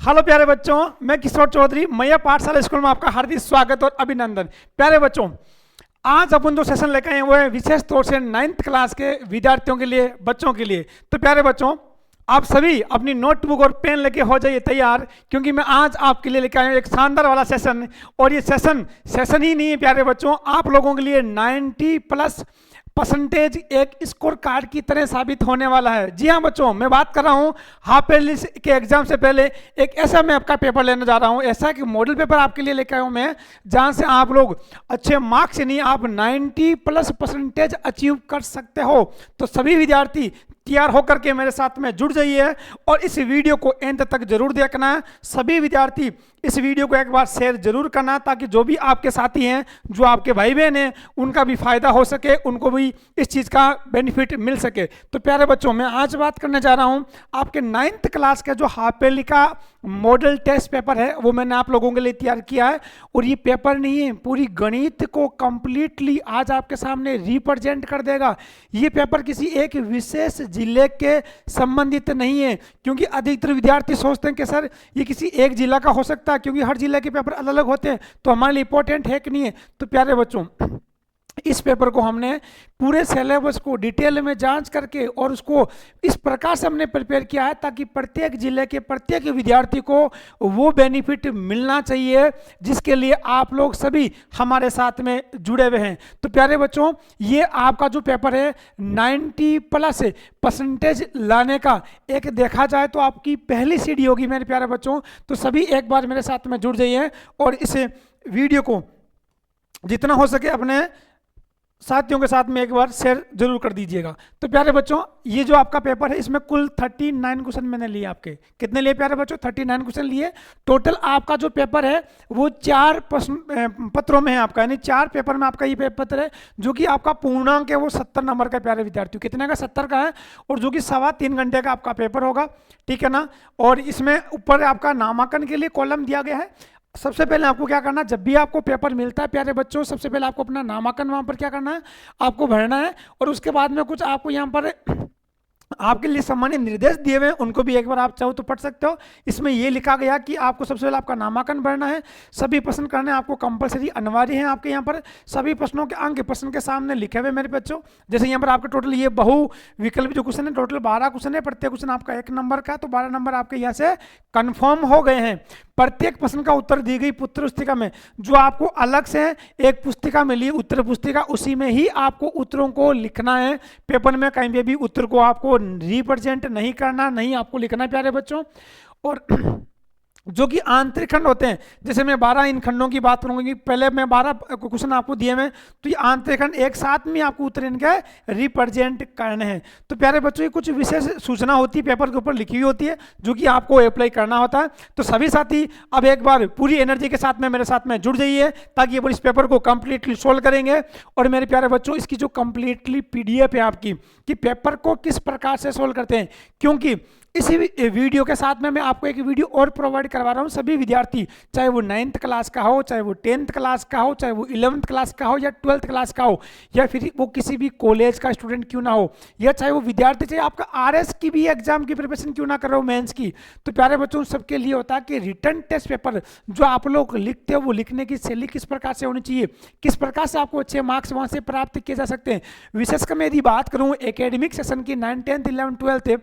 Hello प्यारे बच्चों, मैं किशोर चौधरी मैया पाठशाला स्कूल में आपका हार्दिक स्वागत और अभिनंदन। प्यारे बच्चों, आज अपन जो सेशन लेकर आए हैं वो है विशेष तौर से 9th क्लास के विद्यार्थियों के लिए, बच्चों के लिए। तो प्यारे बच्चों, आप सभी अपनी नोटबुक और पेन लेके हो जाइए तैयार, क्योंकि मैं आज आपके लिए लेकर आया हूँ एक शानदार वाला सेशन। और ये सेशन ही नहीं है प्यारे बच्चों, आप लोगों के लिए 90+ परसेंटेज एक स्कोर कार्ड की तरह साबित होने वाला है। जी हाँ बच्चों, मैं बात कर रहा हूँ हाफ ईयरली के एग्जाम से पहले एक ऐसा मैं आपका पेपर लेने जा रहा हूँ, ऐसा कि मॉडल पेपर आपके लिए लेकर आया हूँ मैं, जहाँ से आप लोग अच्छे मार्क्स से नहीं, आप 90+ परसेंटेज अचीव कर सकते हो। तो सभी विद्यार्थी तैयार होकर के मेरे साथ में जुड़ जाइए और इस वीडियो को एंड तक जरूर देखना है। सभी विद्यार्थी इस वीडियो को एक बार शेयर जरूर करना, ताकि जो भी आपके साथी हैं, जो आपके भाई बहन हैं, उनका भी फायदा हो सके, उनको भी इस चीज़ का बेनिफिट मिल सके। तो प्यारे बच्चों, मैं आज बात करने जा रहा हूं आपके 9th क्लास का जो हाफ ईयरली का मॉडल टेस्ट पेपर है, वो मैंने आप लोगों के लिए तैयार किया है। और ये पेपर नहीं है, पूरी गणित को कंप्लीटली आज आपके सामने रिप्रेजेंट कर देगा। ये पेपर किसी एक विशेष जिले के संबंधित नहीं है, क्योंकि अधिकतर विद्यार्थी सोचते हैं कि सर ये किसी एक जिला का हो सकता है, क्योंकि हर जिले के पेपर अलग अलग होते हैं, तो हमारे लिए इंपॉर्टेंट है कि नहीं है। तो प्यारे बच्चों, इस पेपर को हमने पूरे सिलेबस को डिटेल में जांच करके और उसको इस प्रकार से हमने प्रिपेयर किया है, ताकि प्रत्येक जिले के प्रत्येक विद्यार्थी को वो बेनिफिट मिलना चाहिए जिसके लिए आप लोग सभी हमारे साथ में जुड़े हुए हैं। तो प्यारे बच्चों, ये आपका जो पेपर है 90+ परसेंटेज लाने का एक देखा जाए तो आपकी पहली सीढ़ी होगी मेरे प्यारे बच्चों। तो सभी एक बार मेरे साथ में जुड़ जाइए और इस वीडियो को जितना हो सके अपने साथियों के साथ में एक बार शेयर जरूर कर दीजिएगा। तो प्यारे बच्चों, ये जो आपका पेपर है, इसमें कुल 39 क्वेश्चन मैंने लिए। आपके कितने लिए प्यारे बच्चों? 39 क्वेश्चन लिए। टोटल आपका जो पेपर है वो 4 पत्रों में है आपका, यानी 4 पेपर में आपका ये पेपर है, जो कि आपका पूर्णांक है वो 70 नंबर का। प्यारे विद्यार्थियों, कितने का? 70 का है, और जो कि 3.25 घंटे का आपका पेपर होगा, ठीक है ना। और इसमें ऊपर आपका नामांकन के लिए कॉलम दिया गया है। सबसे पहले आपको क्या करना है, जब भी आपको पेपर मिलता है प्यारे बच्चों, सबसे पहले आपको अपना नामांकन वहां पर क्या करना है, आपको भरना है। और उसके बाद में कुछ आपको यहाँ पर आपके लिए सामान्य निर्देश दिए हुए हैं, उनको भी एक बार आप चाहो तो पढ़ सकते हो। इसमें ये लिखा गया कि आपको सबसे पहले आपका नामांकन भरना है, सभी प्रश्न करने आपको कंपलसरी अनिवार्य है। आपके यहाँ पर सभी प्रश्नों के अंक प्रश्न के सामने लिखे हुए मेरे बच्चों। जैसे यहाँ पर आपके टोटल ये बहु विकल्प जो क्वेश्चन है, टोटल 12 क्वेश्चन है, प्रत्येक क्वेश्चन आपका 1 नंबर का, तो 12 नंबर आपके यहाँ से कन्फर्म हो गए हैं। प्रत्येक प्रश्न का उत्तर दी गई पुत्र पुस्तिका में, जो आपको अलग से एक पुस्तिका मिली उत्तर पुस्तिका, उसी में ही आपको उत्तरों को लिखना है। पेपर में कहीं भी उत्तर को आपको रिप्रेजेंट नहीं करना, नहीं आपको लिखना है प्यारे बच्चों। और जो कि आंतरिक खंड होते हैं, जैसे मैं 12 इन खंडों की बात करूंगी, पहले मैं 12 क्वेश्चन आपको दिए हैं, तो ये आंतरिक खंड एक साथ में आपको उत्तर इनके रिप्रेजेंट करने हैं। तो प्यारे बच्चों, ये कुछ विशेष सूचना होती है, पेपर के ऊपर लिखी हुई होती है, जो कि आपको अप्लाई करना होता है। तो सभी साथी अब एक बार पूरी एनर्जी के साथ में मेरे साथ में जुड़ जाइए, ताकि ये इस पेपर को कंप्लीटली सोल्व करेंगे। और मेरे प्यारे बच्चों, इसकी जो कंप्लीटली PDF है आपकी, कि पेपर को किस प्रकार से सोल्व करते हैं, क्योंकि इसी वीडियो के साथ में मैं आपको एक वीडियो और प्रोवाइड करवा रहा हूं। सभी विद्यार्थी, चाहे वो 9th क्लास का हो, चाहे वो 10th क्लास का हो, चाहे वो 11th क्लास का हो, या 12th क्लास का हो, या फिर वो किसी भी कॉलेज का स्टूडेंट क्यों ना हो, या चाहे वो विद्यार्थी, चाहे आपका RS की भी एग्जाम की प्रिपरेशन क्यों ना कर रहे हो, मेंस की। तो प्यारे बच्चों, सबके लिए होता है कि रिटर्न टेस्ट पेपर जो आप लोग लिखते हो, वो लिखने की शैली किस प्रकार से होनी चाहिए, किस प्रकार से आपको अच्छे मार्क्स वहां से प्राप्त किए जा सकते हैं। विशेषकर मैं यदि बात करूं एकेडमिक सेशन की 9th 10th 11th 12th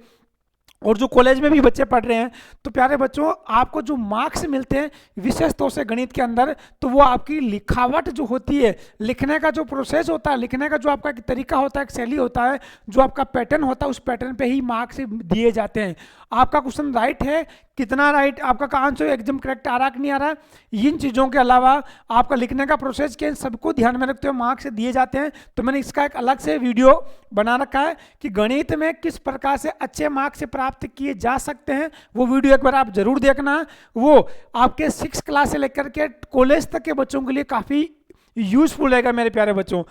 और जो कॉलेज में भी बच्चे पढ़ रहे हैं, तो प्यारे बच्चों, आपको जो मार्क्स मिलते हैं विशेष तौर से गणित के अंदर, तो वो आपकी लिखावट जो होती है, लिखने का जो प्रोसेस होता है, लिखने का जो आपका एक तरीका होता है, एक शैली होता है, जो आपका पैटर्न होता है, उस पैटर्न पे ही मार्क्स दिए जाते हैं। आपका क्वेश्चन राइट है, कितना राइट, आपका आंसर एकदम करेक्ट आ रहा कि नहीं आ रहा, इन चीज़ों के अलावा आपका लिखने का प्रोसेस के सबको ध्यान में रखते हुए मार्क्स दिए जाते हैं। तो मैंने इसका एक अलग से वीडियो बना रखा है कि गणित में किस प्रकार से अच्छे मार्क्स प्राप्त किए जा सकते हैं। वो वीडियो एक बार आप जरूर देखना, वो आपके 6th क्लास से लेकर के कॉलेज तक के बच्चों के लिए काफ़ी यूजफुल रहेगा मेरे प्यारे बच्चों।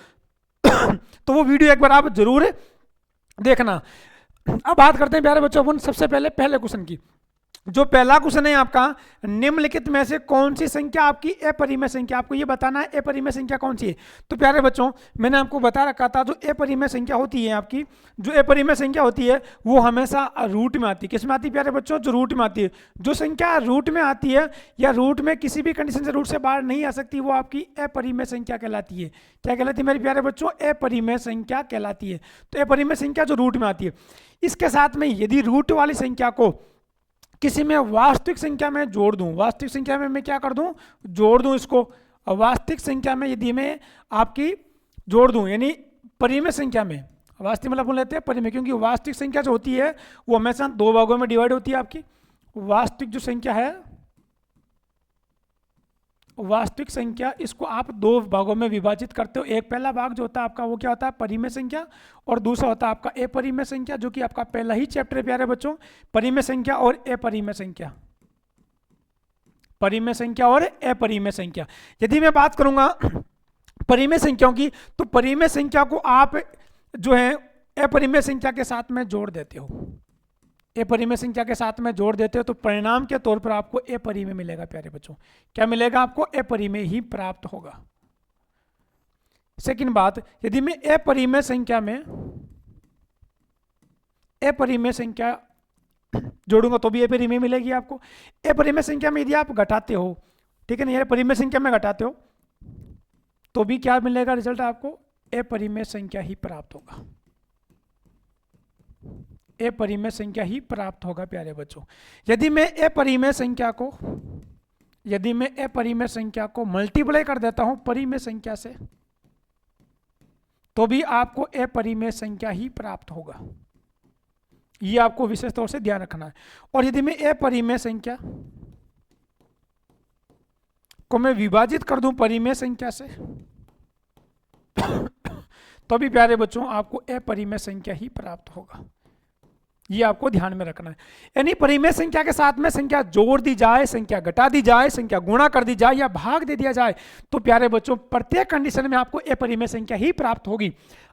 तो वो वीडियो एक बार आप जरूर देखना। अब बात करते हैं प्यारे बच्चों अपन सबसे पहले क्वेश्चन की। जो पहला क्वेश्चन है आपका, निम्नलिखित में से कौन सी संख्या आपकी अपरिमेय संख्या, आपको ये बताना है अपरिमेय संख्या कौन सी है। तो प्यारे बच्चों मैंने आपको बता रखा था, जो अपरिमेय संख्या होती है आपकी, जो अपरिमेय संख्या होती है वो हमेशा रूट में आती है। किस में आती है प्यारे बच्चों? जो रूट में आती है। जो संख्या रूट में आती है या रूट में किसी भी कंडीशन से रूट से बाहर नहीं आ सकती, वो आपकी अपरिमेय संख्या कहलाती है। क्या कहलाती है मेरे प्यारे बच्चों? अपरिमेय संख्या कहलाती है। तो अपरिमेय संख्या जो रूट में आती है। इसके साथ में यदि रूट वाली संख्या को किसी में वास्तविक संख्या में जोड़ दूं, वास्तविक संख्या में मैं क्या कर दूं? जोड़ दूं इसको। वास्तविक संख्या में यदि मैं आपकी जोड़ दूं, यानी परिमेय संख्या में, वास्तविक मतलब बोल लेते हैं परिमेय, क्योंकि वास्तविक संख्या जो होती है वो हमेशा दो भागों में डिवाइड होती है आपकी। वास्तविक जो संख्या है, वास्तविक संख्या, इसको आप दो भागों में विभाजित करते हो। एक पहला भाग जो होता है आपका वो क्या होता है? परिमेय संख्या, और दूसरा होता है आपका अपरिमेय संख्या, जो कि आपका पहला ही चैप्टर है प्यारे बच्चों, परिमेय संख्या और अपरिमेय संख्या। परिमेय संख्या और अपरिमेय संख्या। यदि मैं बात करूंगा परिमेय संख्याओं की, तो परिमेय संख्या को आप जो है अपरिमेय संख्या के साथ में जोड़ देते हो। अपरिमेय संख्या के साथ में जोड़ देते हो तो परिणाम के तौर पर आपको अपरिमेय मिलेगा प्यारे बच्चों। क्या मिलेगा आपको? अपरिमेय ही प्राप्त होगा। सेकंड बात, यदि मैं अपरिमेय संख्या में अपरिमेय संख्या जोड़ूंगा तो भी अपरिमेय मिलेगी आपको। अपरिमेय संख्या में यदि आप घटाते हो, ठीक है ना, परिमेय संख्या में घटाते हो तो भी क्या मिलेगा रिजल्ट आपको? अपरिमेय संख्या ही प्राप्त होगा। अपरिमेय संख्या ही प्राप्त होगा प्यारे बच्चों। यदि मैं अपरिमेय संख्या को मल्टीप्लाई कर देता हूं परिमेय संख्या से, तो भी आपको अपरिमेय संख्या ही प्राप्त होगा। ये आपको विशेष तौर से ध्यान रखना है। और यदि मैं अपरिमेय संख्या को मैं विभाजित कर दूं परिमेय संख्या से, तो भी प्यारे बच्चों आपको अपरिमेय संख्या ही प्राप्त होगा। ये आपको ध्यान में रखना है। यानी परिमेय संख्या के साथ में संख्या जोड़ दी जाए, संख्या घटा दी जाए, संख्या गुणा कर दी जाए या भाग दे दिया जाए, तो प्यारे बच्चों प्रत्येक कंडीशन में आपको अपरिमेय संख्या ही प्राप्त होगी।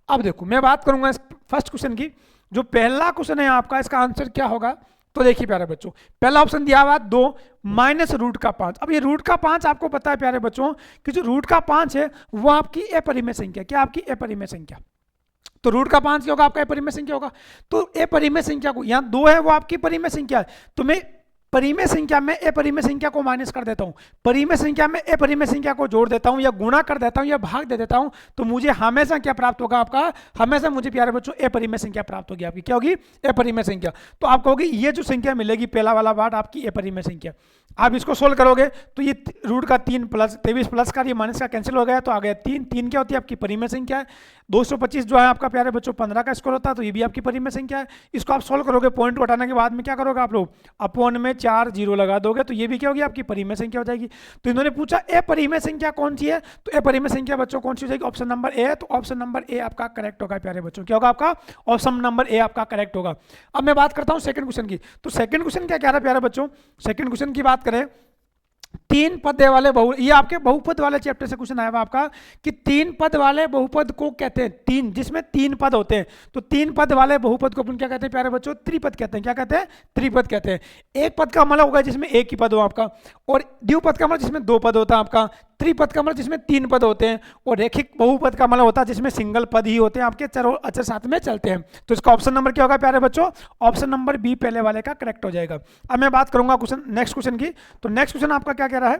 अब देखो मैं बात करूंगा इस फर्स्ट क्वेश्चन की। जो पहला क्वेश्चन है आपका, इसका आंसर क्या होगा? तो देखिए प्यारे बच्चों, पहला ऑप्शन दिया हुआ 2 माइनस रूट का 5। अब ये रूट का 5 आपको पता है प्यारे बच्चों कि जो रूट का 5 है वो आपकी अपरिमेय संख्या। क्या आपकी? अपरिमेय संख्या। तो रूट का 5 क्या होगा? आपका अपरिमेय संख्या होगा। तो अपरिमेय संख्या को, यहाँ 2 है वो आपकी परिमेय संख्या है, तो मैं परिमेय संख्या में अपरिमेय संख्या को माइनस कर देता हूं, परिमेय संख्या में अपरिमेय संख्या को जोड़ देता हूं या गुणा कर देता हूं या भाग दे देता हूं, तो मुझे हमेशा क्या प्राप्त होगा आपका? हमेशा मुझे प्यारे बच्चों अपरिमेय संख्या प्राप्त होगी। आपकी क्या होगी? अपरिमेय संख्या। तो आप कहोगे ये जो संख्या मिलेगी पहला वाला पार्ट आपकी अपरिमेय संख्या। आप इसको सोल्व करोगे तो ये रूट का 3 प्लस 23 प्लस का ये माइनस का कैंसिल हो गया, तो आ गया 3। 3 क्या होती है? आपकी परिमेय संख्या है। 225 जो है आपका प्यारे बच्चों 15 का स्क्वायर होता है, तो ये भी आपकी परिमेय संख्या है। इसको आप सोल्व करोगे, पॉइंट को हटाने के बाद में क्या करोगे आप लोग? अपॉन में 4 जीरो लगा दोगे, तो ये भी क्या होगी? आपकी परिमेय संख्या हो जाएगी। तो इन्होंने पूछा अपरिमेय संख्या कौन सी है, तो अपरिमेय संख्या बच्चों कौन सी हो जाएगी? ऑप्शन नंबर ए है। तो ऑप्शन नंबर ए आपका करेक्ट होगा प्यारे बच्चों। क्या होगा आपका? ऑप्शन नंबर ए आपका करेक्ट होगा। अब मैं बात करता हूं सेकंड क्वेश्चन की। तो सेकंड क्वेश्चन क्या कह रहा है प्यारे बच्चों? सेकंड क्वेश्चन की बात करें, 3 पद वाले बहु, ये आपके बहुपद वाले चैप्टर से क्वेश्चन आया हुआ आपका कि 3 पद वाले बहुपद को कहते हैं 3, जिसमें 3 पद होते हैं। तो 3 पद वाले बहुपद को अपन क्या कहते हैं प्यारे बच्चों? त्रिपद कहते हैं। क्या कहते हैं? त्रिपद कहते हैं। एक पद का मतलब होगा जिसमें एक ही पद हो आपका, और द्विपद का मतलब जिसमें 2 पद होता है आपका, त्रिपद का मतलब जिसमें 3 पद होते हैं, और रेखिक बहुपद का मतलब होता है जिसमें सिंगल पद ही होते हैं, आपके चारों अक्षर साथ में चलते हैं। तो इसका ऑप्शन नंबर क्या होगा प्यारे बच्चों? ऑप्शन नंबर बी पहले वाले का करेक्ट हो जाएगा। अब मैं बात करूंगा क्वेश्चन नेक्स्ट क्वेश्चन की। तो नेक्स्ट क्वेश्चन आपका क्या कह रहा है?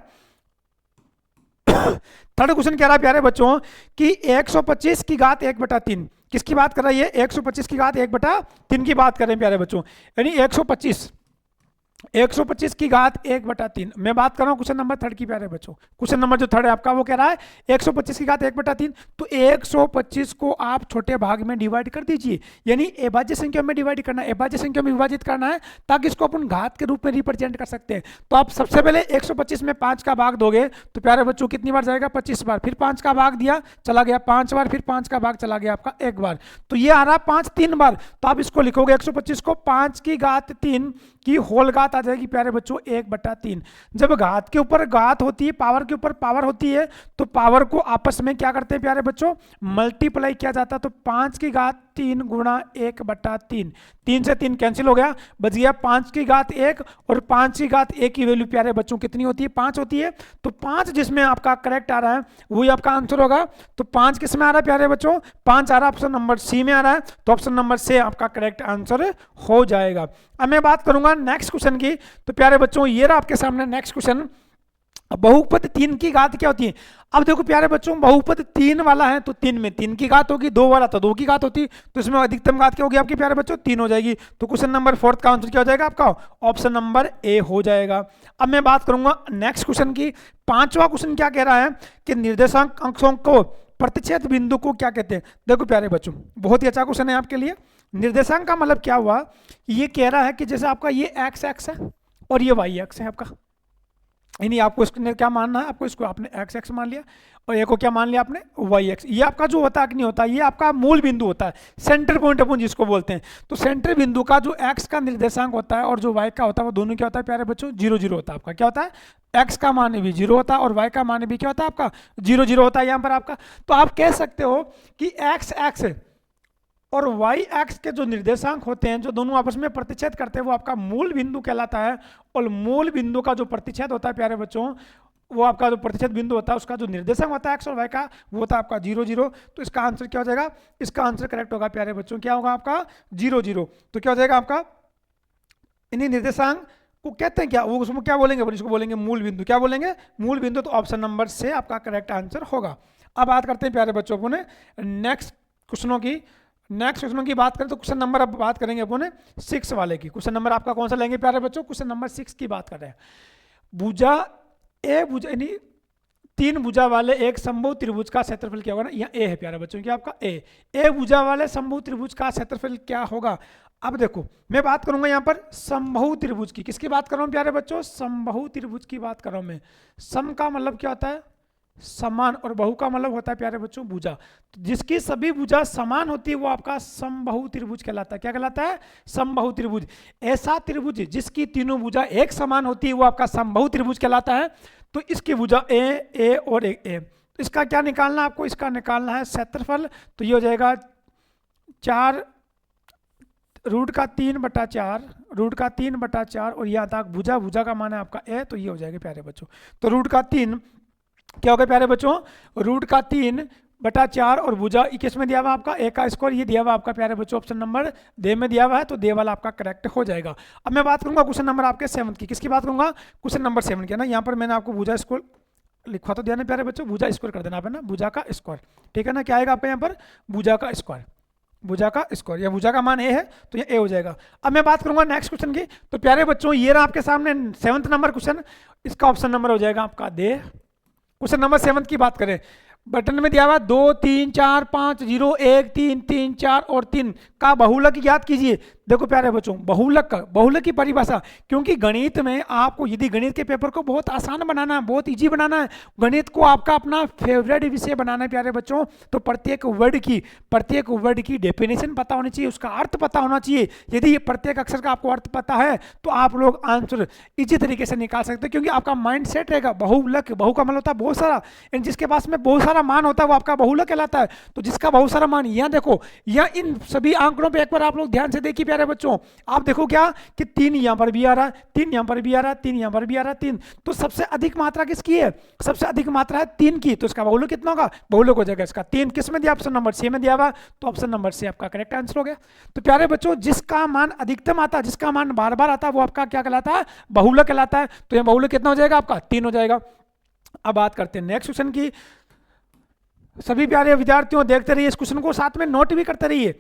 थर्ड क्वेश्चन कह रहा है प्यारे बच्चों कि 125 की घात 1/3। किसकी बात कर रहा है ये? 125 की घात 1/3 की बात कर रहे हैं प्यारे बच्चों। यानी 125 की घात 1/3। मैं बात कर रहा हूं क्वेश्चन नंबर 3 की प्यारे बच्चों। क्वेश्चन नंबर जो 3 है आपका वो कह रहा है 125 की घात 1/3। तो 125 को आप छोटे भाग में डिवाइड कर दीजिए, यानी अभाज्य संख्या में डिवाइड करना है, अभाज्य संख्या में विभाजित करना है, ताकि इसको अपन घात के रूप में रिप्रेजेंट कर सकते हैं। तो आप सबसे पहले 125 में 5 का भाग दोगे तो प्यारे बच्चों कितनी बार जाएगा? 25 बार। फिर 5 का भाग दिया, चला गया 5 बार, फिर 5 का भाग चला गया आपका 1 बार। तो ये आ रहा 5 3 बार। तो आप इसको लिखोगे 125 को 5 की घात 3 की होल घात आ जाएगी प्यारे बच्चों 1/3। जब घात के ऊपर घात होती है, पावर के ऊपर पावर होती है, तो पावर को आपस में क्या करते हैं प्यारे बच्चों? मल्टीप्लाई किया जाता है। तो 5 की घात 3 गुणा 1/3, 3 से 3 कैंसिल हो गया, बच गया 5 की घात 1, और 5 की घात 1 की वैल्यू प्यारे बच्चों कितनी होती है? 5 होती है। तो 5 जिसमें आपका करेक्ट आ रहा है वही आपका आंसर होगा। तो 5 किस में आ रहा है प्यारे बच्चों? 5 आ रहा है ऑप्शन नंबर सी में आ रहा है, तो ऑप्शन नंबर सी आपका करेक्ट आंसर हो जाएगा। अब मैं बात करूंगा नेक्स्ट क्वेश्चन की। तो प्यारे बच्चों ये रहा आपके सामने नेक्स्ट क्वेश्चन। बहुपद 3 की घात क्या होती है? अब देखो प्यारे बच्चों, बहुपद 3 वाला है तो 3 में 3 की घात होगी, 2 वाला तो 2 की घात होती, तो इसमें अधिकतम घात क्या होगी आपकी प्यारे बच्चों? 3 हो जाएगी। तो क्वेश्चन नंबर 4 का आंसर क्या हो जाएगा आपका? ऑप्शन नंबर ए हो जाएगा। अब मैं बात करूंगा नेक्स्ट क्वेश्चन की। 5वां क्वेश्चन क्या कह रहा है कि निर्देशांक अंकों को प्रतिच्छेद बिंदु को क्या कहते हैं? देखो प्यारे बच्चों, बहुत ही अच्छा क्वेश्चन है आपके लिए। निर्देशांक का मतलब क्या हुआ? ये कह रहा है कि जैसे आपका ये एक्स एक्स है और ये वाई एक्स है आपका, यानी आपको इसको क्या मानना है? आपको इसको आपने एक्स एक्स मान लिया और ये को क्या मान लिया आपने? Y X. ये आपका जो होता है कि नहीं होता, ये आपका मूल बिंदु होता है, सेंटर पॉइंट अपन जिसको बोलते हैं। तो सेंटर बिंदु का जो एक्स का निर्देशांक होता है और जो वाई का होता है वो दोनों क्या होता है प्यारे बच्चों? 0 0 होता है आपका। क्या होता है? एक्स का मान भी 0 होता है और वाई का मान भी क्या होता है आपका? 0 0 होता है यहाँ पर आपका। तो आप कह सकते हो कि एक्स एक्स और वाई एक्स के जो निर्देशांक होते हैं, जो दोनों आपस में प्रतिच्छेद करते हैं, वो आपका मूल बिंदु कहलाता है। और मूल बिंदु का जो प्रतिच्छेद होता है प्यारे बच्चों, वो आपका जो प्रतिच्छेद बिंदु होता है उसका जो निर्देशांक होता है एक्स और वाई का, वो होता है आपका 0 0। तो इसका आंसर क्या हो जाएगा? इसका आंसर करेक्ट होगा प्यारे बच्चों, क्या होगा आपका? 0 0। तो क्या हो जाएगा आपका? इन्हीं निर्देशांक को कहते हैं क्या? वो उसमें क्या बोलेंगे? इसको बोलेंगे मूल बिंदु। क्या बोलेंगे? मूल बिंदु। तो ऑप्शन नंबर से आपका करेक्ट आंसर होगा। अब बात करते हैं प्यारे बच्चों अपने नेक्स्ट क्वेश्चनों की। नेक्स्ट क्वेश्चन की बात करें तो क्वेश्चन नंबर अब बात करेंगे अपन 6 वाले की। क्वेश्चन नंबर आपका कौन सा लेंगे प्यारे बच्चों? क्वेश्चन नंबर 6 की बात कर रहे हैं। भुजा ए भुजा यानी 3 भुजा वाले एक समबाहु त्रिभुज का क्षेत्रफल क्या होगा ना? यहाँ ए है प्यारे बच्चों, क्या आपका ए भुजा वाले समबाहु त्रिभुज का क्षेत्रफल क्या होगा? अब देखो मैं बात करूंगा यहाँ पर समबाहु त्रिभुज की। किसकी बात कर रहा हूँ प्यारे बच्चों? समबाहु त्रिभुज की बात कर रहा हूँ मैं। सम का मतलब क्या होता है? समान, और बहु का मतलब होता है प्यारे बच्चों भुजा। तो जिसकी सभी भुजा समान होती है वो आपका समबाहु त्रिभुज कहलाता है। क्या कहलाता है? समबाहु त्रिभुज। ऐसा त्रिभुज जिसकी तीनों भुजा एक समान होती है वो आपका समबाहु त्रिभुज कहलाता है। तो इसकी भुजा ए और ए। तो इसका क्या निकालना है आपको? इसका निकालना है क्षेत्रफल। तो ये हो जाएगा 4 रूट का 3/4 और यहाँ तक भुजा का मान है आपका ए। तो ये हो जाएगा प्यारे बच्चों। तो रूट का 3 क्या होगा प्यारे बच्चों? रूट का 3/4 और भुजा किस में दिया हुआ आपका? ए का स्क्वायर। ये दिया हुआ आपका प्यारे बच्चों ऑप्शन नंबर दे में दिया हुआ है, तो दे वाला आपका करेक्ट हो जाएगा। अब मैं बात करूंगा क्वेश्चन नंबर आपके 7 की। किसकी बात करूंगा? क्वेश्चन नंबर 7 की ना। यहाँ पर मैंने आपको भुजा स्क्वायर लिखवा तो दिया ना प्यारे बच्चों, भुजा स्क्वायर कर देना आप है ना, भुजा का स्क्वायर। ठीक है ना? क्या आएगा आपका यहाँ पर? भुजा का स्क्वायर। भुजा का स्क्वायर या भुजा का मान ए है तो ये ए हो जाएगा। अब मैं बात करूंगा नेक्स्ट क्वेश्चन की। तो प्यारे बच्चों ये रहा आपके सामने 7वां नंबर क्वेश्चन। इसका ऑप्शन नंबर हो जाएगा आपका दे। क्वेश्चन नंबर 7 की बात करें, बटन में दिया हुआ 2 3 4 5 0 1 3 3 4 और 3 का बहुलक याद कीजिए। देखो प्यारे बच्चों, बहुलक की परिभाषा, क्योंकि गणित में आपको यदि गणित के पेपर को बहुत आसान बनाना है, बहुत इजी बनाना है, गणित को आपका अपना फेवरेट विषय बनाना है प्यारे बच्चों, तो प्रत्येक वर्ड की डेफिनेशन पता होनी चाहिए, उसका अर्थ पता होना चाहिए। यदि प्रत्येक अक्षर का आपको अर्थ पता है तो आप लोग आंसर इजी तरीके से निकाल सकते हैं, क्योंकि आपका माइंड सेट रहेगा। बहु का मतलब होता है बहुत सारा, जिसके पास में बहुत सारा मान होता है वो आपका बहुलक कहलाता है। तो जिसका बहुत सारा मान, यहाँ देखो, यहाँ इन सभी आंकड़ों पे एक बार आप लोग ध्यान से देखिए प्यारे बच्चों। आप देखो क्या कि 3 यहाँ पर भी आ रहा है, 3 यहाँ पर भी आ रहा है, 3 यहाँ पर भी आ रहा है, 3। तो सबसे अधिक मात्रा किसकी है? सबसे अधिक मात्रा है 3 की। तो इसका बहुलक कितना होगा? बहुलक हो जाएगा इसका 3। किस में दिया? ऑप्शन नंबर सी में दिया हुआ, तो ऑप्शन नंबर सी आपका करेक्ट आंसर हो गया। तो प्यारे बच्चों, जिसका मान अधिकतम आता है, जिसका मान बार बार आता है, वो आपका क्या कहलाता है? बहुलक कहलाता है। तो यह बहुलक कितना हो जाएगा आपका? 3 हो जाएगा। अब बात करते हैं नेक्स्ट क्वेश्चन की। सभी प्यारे विद्यार्थियों देखते रहिए इस क्वेश्चन को, साथ में नोट भी करते रहिए,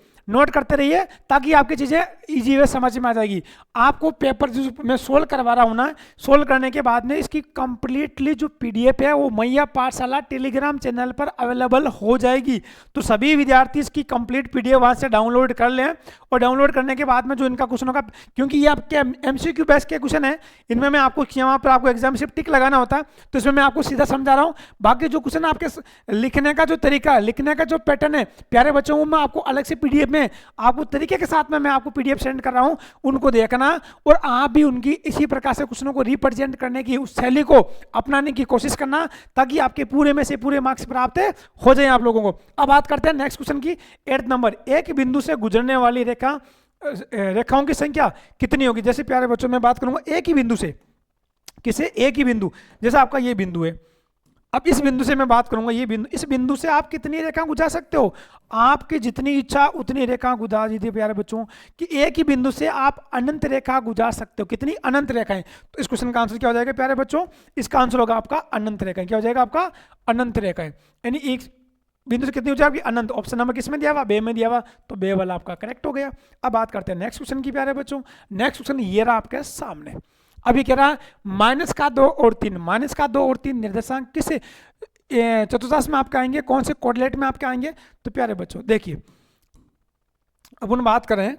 ताकि आपकी चीजें इजी वे समझ में आ जाएगी। आपको पेपर जो मैं सोल्व करवा रहा हूँ ना, सोल्व करने के बाद में इसकी कंप्लीटली जो पीडीएफ है वो मैया पाठशाला टेलीग्राम चैनल पर अवेलेबल हो जाएगी। तो सभी विद्यार्थी इसकी कंप्लीट पीडीएफ वहाँ से डाउनलोड कर लें, और डाउनलोड करने के बाद में जो इनका क्वेश्चन होगा, क्योंकि ये आपके एमसीक्यू बेस के क्वेश्चन है, इनमें मैं आपको यहाँ पर आपको एग्जाम से टिक लगाना होता है, तो इसमें मैं आपको सीधा समझा रहा हूँ। बाकी जो क्वेश्चन आपके लिखने का जो तरीका है, लिखने का जो पैटर्न है प्यारे बच्चों, वो मैं आपको अलग से पीडीएफ में आपको तरीके के साथ में मैं आपको पीडीएफ सेंड कर रहा हूं, उनको देखना और आप भी उनकी इसी प्रकार से क्वेश्चनों को रिप्रेजेंट करने की उस शैली को अपनाने की कोशिश करना, ताकि आपके पूरे में से पूरे मार्क्स प्राप्त हो जाए आप लोगों को। अब बात करते हैं नेक्स्ट क्वेश्चन की। 8 नंबर, एक बिंदु से गुजरने वाली रेखाओं की संख्या कितनी होगी? जैसे प्यारे बच्चों मैं बात करूंगा एक ही बिंदु से, किसे? एक ही बिंदु, जैसे आपका ये बिंदु है, अब इस बिंदु से मैं बात करूंगा, ये बिंदु, इस बिंदु से आप कितनी रेखा गुजार सकते हो? आपकी जितनी इच्छा उतनी रेखा गुजार दीजिए प्यारे बच्चों, कि एक ही बिंदु से आप अनंत रेखा गुजार सकते हो। कितनी? अनंत रेखाएं। तो इस क्वेश्चन का आंसर क्या हो जाएगा प्यारे बच्चों? इसका आंसर होगा आपका अनंत रेखाएं। क्या हो जाएगा आपका? अनंत रेखाएं। यानी एक बिंदु से कितनी हो जाएगी? अनंत। ऑप्शन नंबर किसमें दिया हुआ? बे में दिया हुआ, तो बे वाला आपका करेक्ट हो गया। अब बात करते हैं नेक्स्ट क्वेश्चन की प्यारे बच्चों। नेक्स्ट क्वेश्चन ये रहा आपके सामने। अभी कह रहा है माइनस का 2 और 3, माइनस का 2 और 3 निर्देशांक किस चतुर्थांश में आपके आएंगे? कौन से कोऑर्डिनेट में आपके आएंगे? तो प्यारे बच्चों देखिए, अब हम बात करें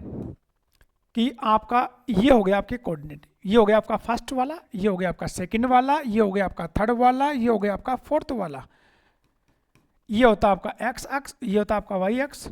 कि आपका ये हो गया आपके कोऑर्डिनेट, ये हो गया आपका फर्स्ट वाला, ये हो गया आपका सेकंड वाला, ये हो गया आपका थर्ड वाला, ये हो गया आपका फोर्थ वाला, ये होता है आपका एक्स अक्ष, ये होता है आपका वाई अक्ष,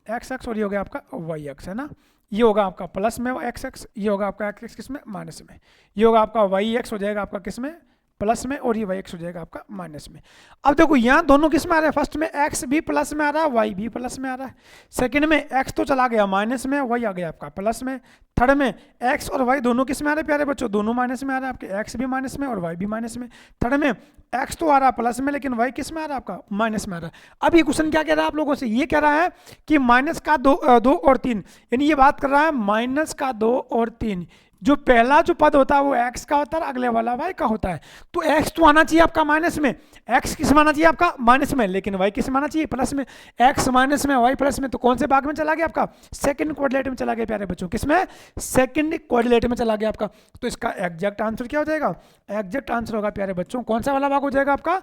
एक्स अक्ष, और ये हो गया आपका वाई अक्ष, है ना। ये होगा आपका प्लस में एक्स अक्ष, ये होगा आपका एक्स किस में? माइनस में। ये होगा आपका वाई एक्स हो जाएगा आपका किस में? प्लस में, और ये वाई एक्स हो जाएगा आपका माइनस में। अब देखो यहाँ दोनों किस में आ रहा है? फर्स्ट में एक्स भी प्लस में आ रहा है, वाई भी प्लस में आ रहा है। सेकंड में एक्स तो चला गया माइनस में, वाई आ गया आपका प्लस में। थर्ड में एक्स और वाई दोनों किस में आ रहे हैं प्यारे बच्चों? दोनों माइनस में आ रहा है आपके, एक्स भी माइनस में और वाई भी माइनस में। थर्ड में एक्स तो आ रहा है प्लस में, लेकिन वाई किस में आ रहा है आपका? माइनस में आ रहा है। अब ये क्वेश्चन क्या कह रहा है आप लोगों से? ये कह रहा है कि माइनस का 2 और 3, यानी ये बात कर रहा है माइनस का 2 और 3। जो पहला जो पद होता है वो x का होता है, अगले वाला y का होता है। तो x तो आना चाहिए आपका माइनस में, x किस में आना चाहिए आपका? माइनस में, लेकिन y किस में आना चाहिए? प्लस में। x माइनस में, y प्लस में, तो कौन से भाग में चला गया आपका? सेकंड कोऑर्डिनेट में चला गया प्यारे बच्चों। किसमें? सेकंड कोऑर्डिनेट में चला गया आपका। तो इसका एग्जैक्ट आंसर क्या हो जाएगा? एग्जैक्ट आंसर होगा प्यारे बच्चों, कौन सा वाला भाग हो जाएगा आपका?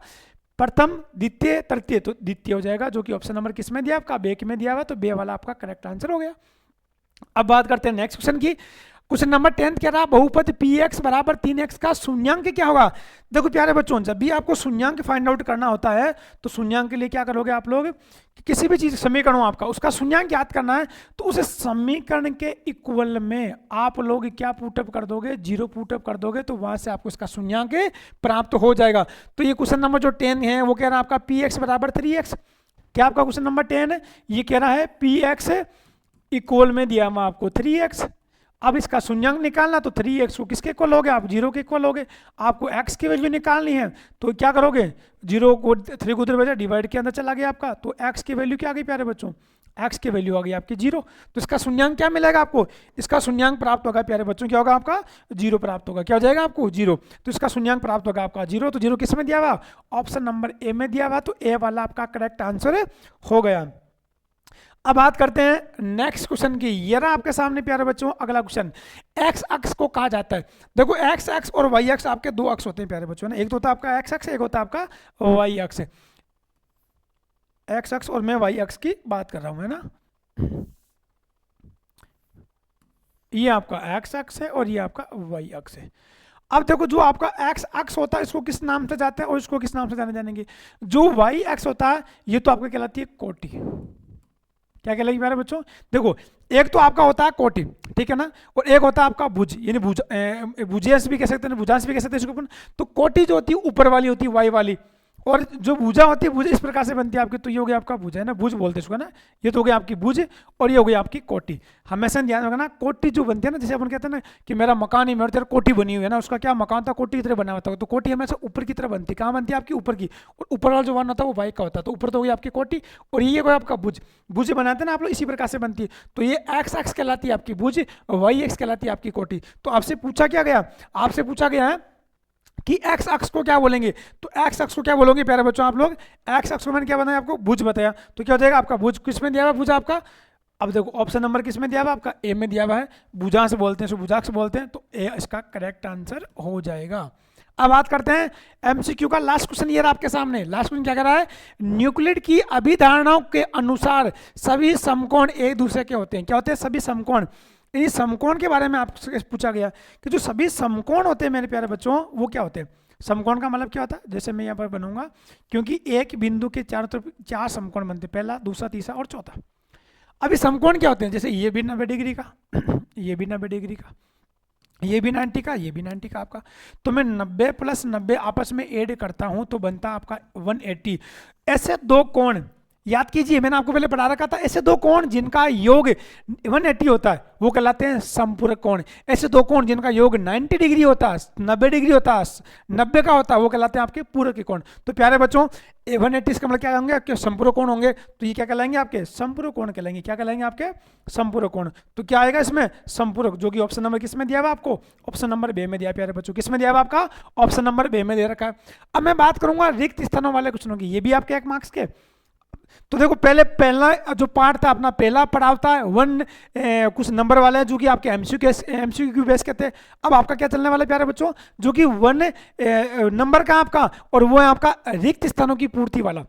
प्रथम, द्वितीय, तृतीय, तो द्वितीय हो जाएगा, जो कि ऑप्शन नंबर किसमें दिया आपका? बे में दिया हुआ, तो बे वाला आपका करेक्ट आंसर हो गया। अब बात करते हैं नेक्स्ट क्वेश्चन की। क्वेश्चन नंबर 10 कह रहा है बहुपद px बराबर 3x का शून्यांक क्या होगा? देखो प्यारे बच्चों, जब भी आपको शून्यांक फाइंड आउट करना होता है तो शून्यांक के लिए क्या करोगे आप लोग? किसी भी चीज समीकरण हो आपका, उसका शून्यांक याद करना है, तो उस समीकरण के इक्वल में आप लोग क्या पुटअप कर दोगे? 0 पुटअप कर दोगे, तो वहां से आपको इसका शून्यांक प्राप्त हो जाएगा। तो ये क्वेश्चन नंबर जो 10 है वो कह रहा है आपका px बराबर 3x। क्या आपका क्वेश्चन नंबर 10 है? ये कह रहा है px इक्वल में दिया मैं आपको 3x। अब इसका शून्यांक निकालना, तो 3x को किसके इक्वल हो गए आप? 0 के इक्वल हो गए। आपको x की वैल्यू निकालनी है, तो क्या करोगे? 0 को 3 को 3 बजे डिवाइड के अंदर चला गया आपका, तो x की वैल्यू क्या आ गई प्यारे बच्चों? x की वैल्यू आ गई आपकी 0। तो इसका शून्यांक क्या मिलेगा आपको? इसका शून्यांक प्राप्त होगा प्यारे बच्चों, क्या होगा आपका? 0 प्राप्त होगा। क्या हो जाएगा आपको? 0। तो इसका शून्यांक प्राप्त होगा आपका 0। तो 0 किस में दिया हुआ? ऑप्शन नंबर ए में दिया हुआ, तो ए वाला आपका करेक्ट आंसर हो गया। अब बात करते हैं नेक्स्ट क्वेश्चन की। ये रहा आपके सामने प्यारे बच्चों अगला क्वेश्चन। एक्स अक्ष को कहा जाता है, देखो एक्स अक्ष और वाई अक्ष आपके 2 अक्ष होते हैं प्यारे बच्चों ना, एक तो होता है आपका एक्स अक्ष, एक होता है आपका वाई अक्ष। एक्स अक्ष और मैं वाई अक्ष की बात कर रहा हूं, है ना। ये आपका एक्स अक्ष है और ये आपका वाई अक्ष है। अब देखो जो आपका एक्स अक्ष होता है इसको किस नाम से जाते हैं और इसको किस नाम से जाने जानेंगे? जो वाई अक्ष होता है ये तो आपको कहलाती है कोटि। क्या कहलाएगी प्यारे बच्चों? देखो एक तो आपका होता है कोटि, ठीक है ना, और एक होता है आपका भुज, यानी भुजांश भी कह सकते हैं, भुजांश भी कह सकते हैं इसको। तो कोटि जो होती है ऊपर वाली होती है वाई वाली, और जो भुजा होती है भुज इस प्रकार से बनती है आपकी। तो ये हो गया आपका भुज, है ना, भुज बोलते हैं इसको ना। ये तो हो गया आपकी भुज और ये हो गई आपकी कोटि। हमेशा ध्यान रखना ना, कोटि जो बनती है ना, जैसे अपन कहते हैं ना कि मेरा मकान ही मेरे तरह कोठी बनी हुई है ना, उसका क्या मकान था? कोठी की तरह बना हुआ था। तो कोठी हमेशा ऊपर की तरह बनती है। कहाँ बनती है? आपकी ऊपर की, और ऊपर वाला जो वन होता है वो वाई का होता है। तो ऊपर तो हो गई आपकी कोटि, और ये कोई आपका भुज, भुज बनाते हैं ना आप लोग, इसी प्रकार से बनती है। तो ये एक्स एक्स कहलाती है आपकी भुज, वाई एक्स कहलाती है आपकी कोटि। तो आपसे पूछा क्या गया? आपसे पूछा गया है कि एक्स अक्ष को क्या बोलेंगे? तो एक्स अक्ष को क्या बोलोगे प्यारे बच्चों आप लोग? एक्स अक्ष को मैंने क्या बताया आपको? भुज बताया। तो क्या हो जाएगा आपका भुज? किस में दिया हुआ भुज आपका? अब देखो ऑप्शन नंबर किस में दिया हुआ आपका? ए में दिया हुआ है। भुजांश बोलते हैं, भुजाक्ष बोलते हैं, तो ए इसका करेक्ट आंसर हो जाएगा। अब बात करते हैं एमसीक्यू का लास्ट क्वेश्चन। ये रहा आपके सामने। लास्ट क्वेश्चन क्या कर रहा है? न्यूक्लिड की अभिधारणाओं के अनुसार सभी समकोण एक दूसरे के होते हैं। क्या होते हैं? सभी समकोण। इस समकोण के बारे में आपसे पूछा गया कि जो सभी समकोण होते हैं मेरे प्यारे बच्चों वो क्या होते हैं? समकोण का मतलब क्या होता है? जैसे मैं यहाँ पर बनूंगा, क्योंकि एक बिंदु के चारों तरफ 4 समकोण बनते हैं, पहला, दूसरा, तीसरा और चौथा। अभी समकोण क्या होते हैं, जैसे ये भी 90 डिग्री का, ये भी 90 डिग्री का, ये भी 90 का, ये भी 90 का आपका। तो मैं 90 प्लस 90 आपस में ऐड करता हूं तो बनता आपका 180। ऐसे दो कोण याद कीजिए, मैंने आपको पहले पढ़ा रखा था, ऐसे दो कोण जिनका योग 180 होता है वो कहलाते हैं समपूरक कोण। ऐसे दो कोण जिनका योग 90 डिग्री होता है, 90 डिग्री होता है, 90 का होता है, वो कहलाते हैं आपके पूरक कोण। तो प्यारे बच्चों 180 का मतलब क्या होंगे आपके समपूरक कोण होंगे, तो ये क्या कहलाएंगे आपके समपूरक कोण कहलाएंगे। क्या कहलाएंगे आपके समपूरक कोण। तो क्या आएगा इसमें समपूरक, जो कि ऑप्शन नंबर किस में दिया हुआ आपको, ऑप्शन नंबर बे में दिया प्यारे बच्चों, किस में दिया हुआ आपका, ऑप्शन नंबर बे में दे रखा है। अब मैं बात करूंगा रिक्त स्थानों वाले क्वेश्चनों की, ये भी आपके 1 मार्क्स के। तो देखो पहला जो पार्ट था अपना, पहला पड़ाव था कुछ नंबर वाला है जो कि आपके एमसीक्यू बेस कहते हैं। अब आपका क्या चलने वाला है प्यारे बच्चों, जो कि 1 नंबर का आपका, और वो है आपका रिक्त स्थानों की पूर्ति वाला।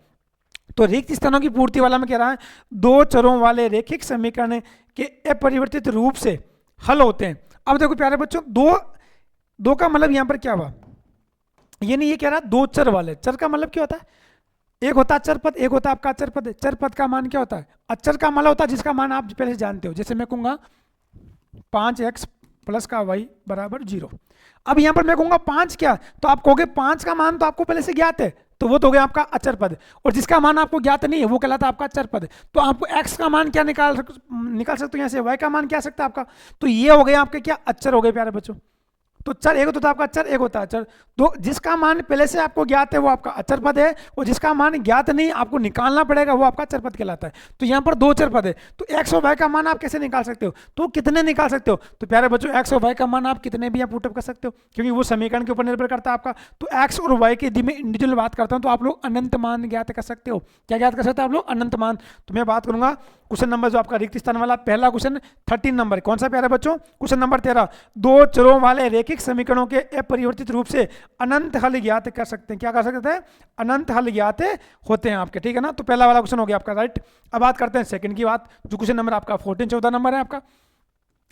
तो रिक्त स्थानों की पूर्ति वाला में कह रहा है दो चरों वाले रैखिक समीकरण के अपरिवर्तित रूप से हल होते हैं। अब देखो प्यारे बच्चों, दो का मतलब यहां पर क्या हुआ, ये नहीं, ये कह रहा है दो चर वाले। चर का मतलब क्या होता है, एक होता है चर पद, एक होता है आपका अचर पद। चर पद का मान क्या होता है, अचर का मतलब होता है जिसका मान आप पहले से जानते हो। जैसे मैं कहूंगा 5x प्लस का y बराबर 0। अब यहां पर मैं कहूंगा 5 क्या, तो आप कहोगे 5 का मान तो आपको पहले से ज्ञात है, तो वो तो हो गया आपका अचर पद। और जिसका मान आपको ज्ञात नहीं है वो कहलाता है आपका चर पद। तो आपको x का मान क्या निकाल सकते हो यहाँ से, y का मान क्या सकता है आपका, तो ये हो गया आपके क्या अचर हो गए प्यारे बच्चों। तो चर एक होता है आपका अचर, एक होता है अचर। तो जिसका मान पहले से आपको ज्ञात है वो आपका अचर पद है, और जिसका मान ज्ञात नहीं आपको निकालना पड़ेगा वो आपका चर पद कहलाता है। तो यहाँ पर दो चर पद है, तो एक्स और वाई का मान आप कैसे निकाल सकते हो, तो कितने निकाल सकते हो, तो प्यारे बच्चों एक्स और वाई का मान आप कितने भी आप पुटअप कर सकते हो, क्योंकि वो समीकरण के ऊपर निर्भर करता है आपका। तो एक्स और वाई की मैं इंडिविजुअल बात करता हूँ, तो आप लोग अनंत मान ज्ञात कर सकते हो। क्या ज्ञात कर सकते हो आप लोग, अनंत मान। तो मैं बात करूंगा क्वेश्चन नंबर जो आपका रिक्त स्थान वाला पहला क्वेश्चन 13 नंबर, कौन सा प्यारे बच्चों, क्वेश्चन नंबर 13। दो चरों वाले रैखिक समीकरणों के अपरिवर्तित रूप से अनंत हल ज्ञात कर सकते हैं। क्या कर सकते हैं, अनंत हल ज्ञात होते हैं आपके, ठीक है ना। तो पहला वाला क्वेश्चन हो गया आपका राइट। अब बात करते हैं सेकंड की बात, जो क्वेश्चन नंबर आपका 14 नंबर है आपका।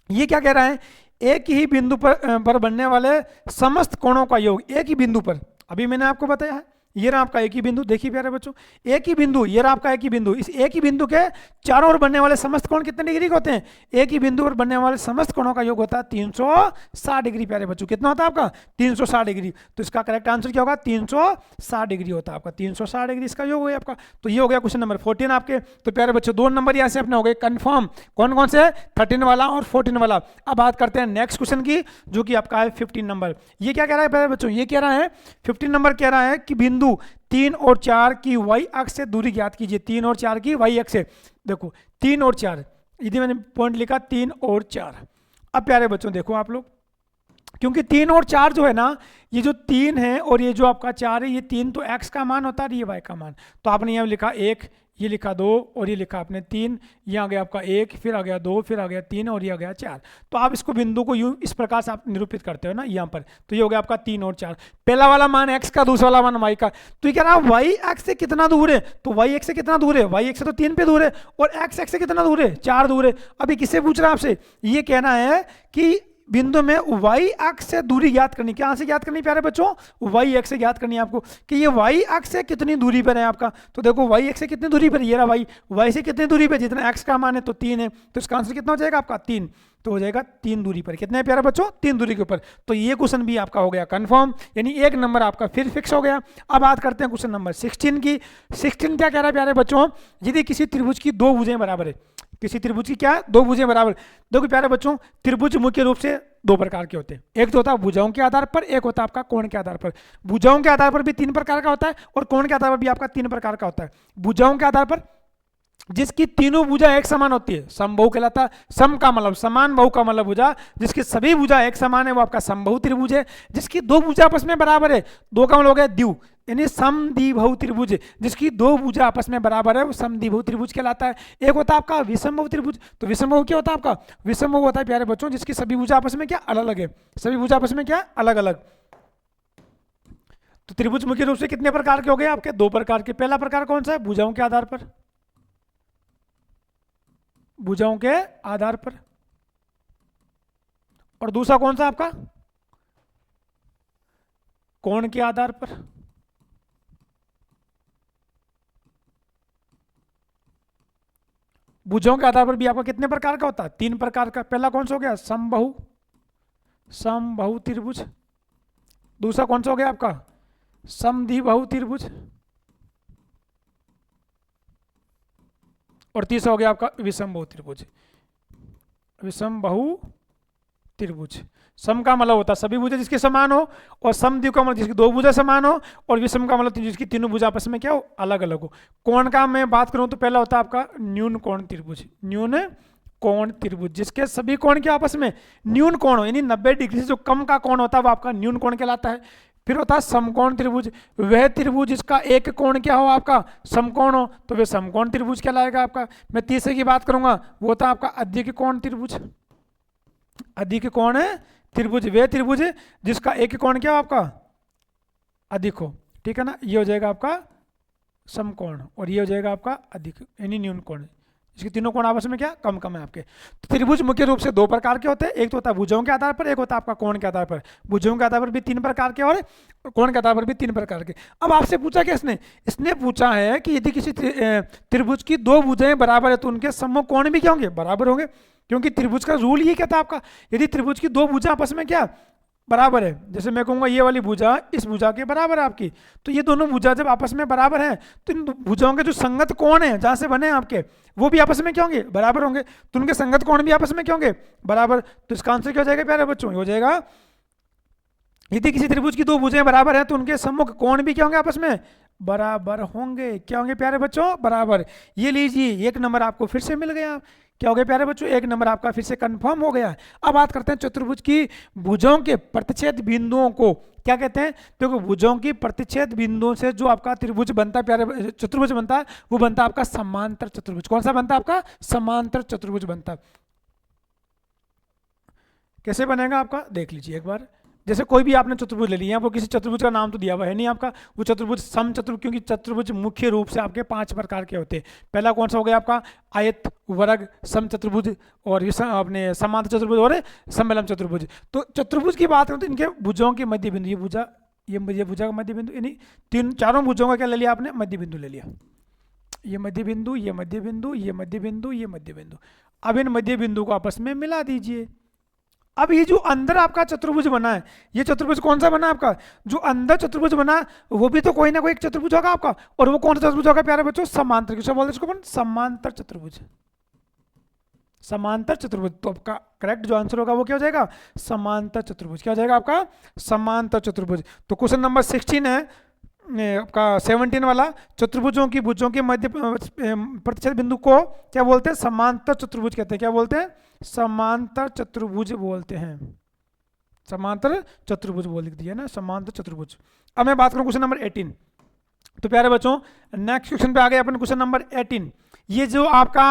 ये क्या कह रहा है, एक ही बिंदु पर बनने वाले समस्त कोणों का योग, एक ही बिंदु पर, अभी मैंने आपको बताया है, ये रहा आपका एक ही बिंदु, देखिए प्यारे बच्चों एक ही बिंदु, ये रहा आपका एक ही बिंदु। इस एक ही बिंदु के चारों ओर बनने वाले समस्त कोण कितने डिग्री के होते हैं, एक ही बिंदु पर बनने वाले समस्त कोणों का योग होता है 360 डिग्री प्यारे बच्चों। कितना होता है आपका 360 डिग्री। तो इसका करेक्ट आंसर क्या होगा, 360 डिग्री होता है आपका, 360 डिग्री इसका योग हो गया आपका। तो ये हो गया क्वेश्चन नंबर 14 आपके। तो प्यारे बच्चों 2 नंबर यहाँ से अपने हो गए कन्फर्म, कौन कौन से, 13 वाला और 14 वाला। अब बात करते हैं नेक्स्ट क्वेश्चन की, जो कि आपका है 15 नंबर। ये क्या कह रहा है प्यारे बच्चों, ये कह रहा है 15 नंबर कह रहा है कि बिंदु 3 और 4 की वाई अक्ष से दूरी ज्ञात कीजिए। 3 और 4 की वाई अक्ष से, देखो 3 और 4, यदि मैंने पॉइंट लिखा 3 और 4। अब प्यारे बच्चों देखो आप लोग, क्योंकि 3 और 4 जो है ना, ये जो 3 है और ये जो आपका 4 है, ये 3 तो x का मान होता है, ये y का मान। तो आपने यहाँ लिखा 1, ये लिखा 2 और ये लिखा आपने 3, ये आ गया आपका 1, फिर आ गया 2, फिर आ गया 3 और ये आ गया 4। तो आप इसको बिंदु को यूं इस प्रकार से आप निरूपित करते हो ना यहाँ पर। तो ये हो गया आपका 3 और 4, पहला वाला मान x का, दूसरा वाला मान y का। तो ये कह रहा है y x से कितना दूर है, तो y x से कितना दूर है, y x से तो 3 पे दूर है, और x x से कितना दूर है, 4 दूर है। अभी किससे पूछ रहा है आपसे, ये कहना है कि बिंदु में y अक्ष से दूरी ज्ञात करनी। कहां से ज्ञात करनी प्यारे बच्चों, y अक्ष से ज्ञात करनी है आपको, कि ये y अक्ष से कितनी दूरी पर है आपका। तो देखो y अक्ष से कितनी दूरी पर, ये रहा y से कितनी दूरी पर, जितना x का मान है तो 3 है, तो इसका आंसर कितना हो जाएगा आपका 3। तो हो जाएगा 3 दूरी पर, कितने प्यारे बच्चों 3 दूरी के ऊपर। तो ये क्वेश्चन भी आपका हो गया कंफर्म, यानी 1 नंबर आपका फिर फिक्स हो गया। अब बात करते हैं क्वेश्चन नंबर 16 की। 16 क्या कह रहा है प्यारे बच्चों, यदि किसी त्रिभुज की 2 भुजें बराबर है, किसी त्रिभुज की क्या 2 भुजें बराबर। देखो प्यारे बच्चों त्रिभुज मुख्य रूप से 2 प्रकार के होते हैं, एक तो होता है भुजाओं के आधार पर, एक होता है आपका कोण के आधार पर। भुजाओं के आधार पर भी 3 प्रकार का होता है, और कोण के आधार पर भी आपका 3 प्रकार का होता है। भुजाओं के आधार पर जिसकी तीनों भुजा एक समान होती है, समबाहु कहलाता है। सम का मतलब समान, बहु का मतलब भुजा, जिसकी सभी भुजा एक समान है वो आपका समबाहु त्रिभुज है। जिसकी 2 भुजा आपस में बराबर है, 2 का मतलब हो गया द्विव, यानी समद्विबाहु त्रिभुज, जिसकी 2 भुजा आपस में बराबर है वो समद्विबाहु त्रिभुज कहलाता है। एक होता है आपका विषमबाहु त्रिभुज। तो विषमबाहु क्या होता है आपका, विषमबाहु होता है प्यारे बच्चों जिसकी सभी भुजा आपस में क्या अलग अलग है, सभी भुजा आपस में क्या अलग अलग। तो त्रिभुज मुख्य रूप से कितने प्रकार के हो गए आपके, 2 प्रकार के। पहला प्रकार कौन सा है, भुजाओं के आधार पर, भुजाओं के आधार पर। और दूसरा कौन सा आपका, कोण के आधार पर। भुजाओं के आधार पर भी आपका कितने प्रकार का होता है? 3 प्रकार का। पहला कौन सा हो गया? समबाहु त्रिभुज। दूसरा कौन सा हो गया आपका? समद्विबाहु त्रिभुज। और तीसरा हो गया आपका विषमबाहु त्रिभुज। विषमबाहु त्रिभुज। सम का मतलब होता है सभी भुजा जिसके समान हो, और समद्वि का मतलब जिसकी 2 भुजा समान हो, और विषम का मतलब जिसकी तीनों भुजा आपस में क्या हो? अलग अलग हो। कोण का मैं बात करूं तो पहला होता है आपका न्यून कोण त्रिभुज। न्यून कोण त्रिभुज जिसके सभी कोण के आपस में न्यून कोण हो, यानी 90 डिग्री से जो कम का कोण होता है वो आपका न्यून कोण कहलाता है। फिर होता है समकोण त्रिभुज। वह त्रिभुज जिसका एक कोण क्या हो? आपका समकोण हो, तो वह समकोण त्रिभुज कहलाएगा आपका। मैं तीसरे की बात करूंगा, वो होता है आपका अधिक कोण त्रिभुज। अधिक कोण त्रिभुज वह त्रिभुज जिसका एक कोण क्या हो? आपका अधिक हो, ठीक है ना। ये हो जाएगा आपका समकोण, और ये हो जाएगा आपका अधिक यानी न्यून कोण। इसके तीनों कोण आपस में क्या? कम कम है आपके। तो त्रिभुज मुख्य रूप से 2 प्रकार के होते हैं। एक तो होता है भुजाओं के आधार पर, एक होता है आपका कोण के आधार पर। भुजाओं के आधार पर भी 3 प्रकार के, और कोण के आधार पर भी 3 प्रकार के। अब आपसे पूछा क्या इसने पूछा है कि यदि किसी त्रिभुज की 2 भुजाएं बराबर है तो उनके सम्मुख कोण भी क्या होंगे? बराबर होंगे। क्योंकि त्रिभुज का रूल ये क्या था आपका? यदि त्रिभुज की 2 भुजा आपस में क्या बराबर है, जैसे मैं कहूंगा ये वाली भुजा इस भुजा के बराबर है आपकी, तो ये दोनों भुजा जब आपस में बराबर है तो इन भुजाओं के जो संगत कोण है जहां से बने आपके, वो भी आपस में क्या होंगे? बराबर होंगे। तो उनके संगत कोण भी आपस में क्या होंगे? बराबर। तो इसका आंसर क्या हो जाएगा प्यारे बच्चों? हो जाएगा यदि किसी त्रिभुज की 2 भुजाएं बराबर है तो उनके सम्मुख कोण भी क्या होंगे? आपस में बराबर होंगे। क्या होंगे प्यारे बच्चों? बराबर। ये लीजिए 1 नंबर आपको फिर से मिल गया। क्या हो गया प्यारे बच्चों? 1 नंबर आपका फिर से कंफर्म हो गया। अब बात करते हैं चतुर्भुज की भुजाओं के प्रतिच्छेद बिंदुओं को क्या कहते हैं? क्योंकि भुजाओं की प्रतिच्छेद बिंदुओं से जो आपका त्रिभुज बनता है प्यारे, चतुर्भुज बनता है, वो बनता है आपका समांतर चतुर्भुज। कौन सा बनता है आपका? समांतर चतुर्भुज बनता है। कैसे बनेगा आपका? देख लीजिए एक बार। जैसे कोई भी आपने चतुर्भुज ले लिया, वो किसी चतुर्भुज का नाम तो दिया हुआ है नहीं आपका, वो चतुर्भुज सम चतुर्भुज, क्योंकि चतुर्भुज मुख्य रूप से आपके 5 प्रकार के होते हैं। पहला कौन सा हो गया आपका? आयत, वर्ग, सम चतुर्भुज, और अपने समांतर चतुर्भुज और सम्मेलन चतुर्भुज। तो चतुर्भुज की बात करें तो इनके भुजाओं के मध्य बिंदु, ये भुजा का मध्य बिंदु, यानी चारों भुजाओं का क्या ले लिया आपने? मध्य बिंदु ले लिया। ये मध्य बिंदु, ये मध्य बिंदु, ये मध्य बिंदु, ये मध्य बिंदु। अब इन मध्य बिंदु को आपस में मिला दीजिए। अब ये जो अंदर आपका चतुर्भुज बना है, ये चतुर्भुज कौन सा बना आपका? जो अंदर चतुर्भुज बना वो भी तो कोई ना कोई एक चतुर्भुज होगा आपका, और वो कौन सा चतुर्भुज होगा प्यारे बच्चों? समांतर। किसको बोलते हैं? इसको समांतर चतुर्भुज। समांतर चतुर्भुज। तो आपका करेक्ट जो आंसर होगा वो क्या हो जाएगा? समांतर चतुर्भुज। क्या हो जाएगा आपका? समांतर चतुर्भुज। तो क्वेश्चन नंबर 16 है आपका 17 वाला, चतुर्भुजों की भुजों के मध्य प्रतिच्छेद बिंदु को क्या बोलते हैं? समांतर चतुर्भुज कहते हैं। क्या बोलते हैं? समांतर चतुर्भुज बोलते हैं। समांतर चतुर्भुज बोल दिया ना, समांतर चतुर्भुज। अब मैं बात करूं क्वेश्चन नंबर 18। तो प्यारे बच्चों नेक्स्ट क्वेश्चन पे आ गए अपन, क्वेश्चन नंबर 18। ये जो आपका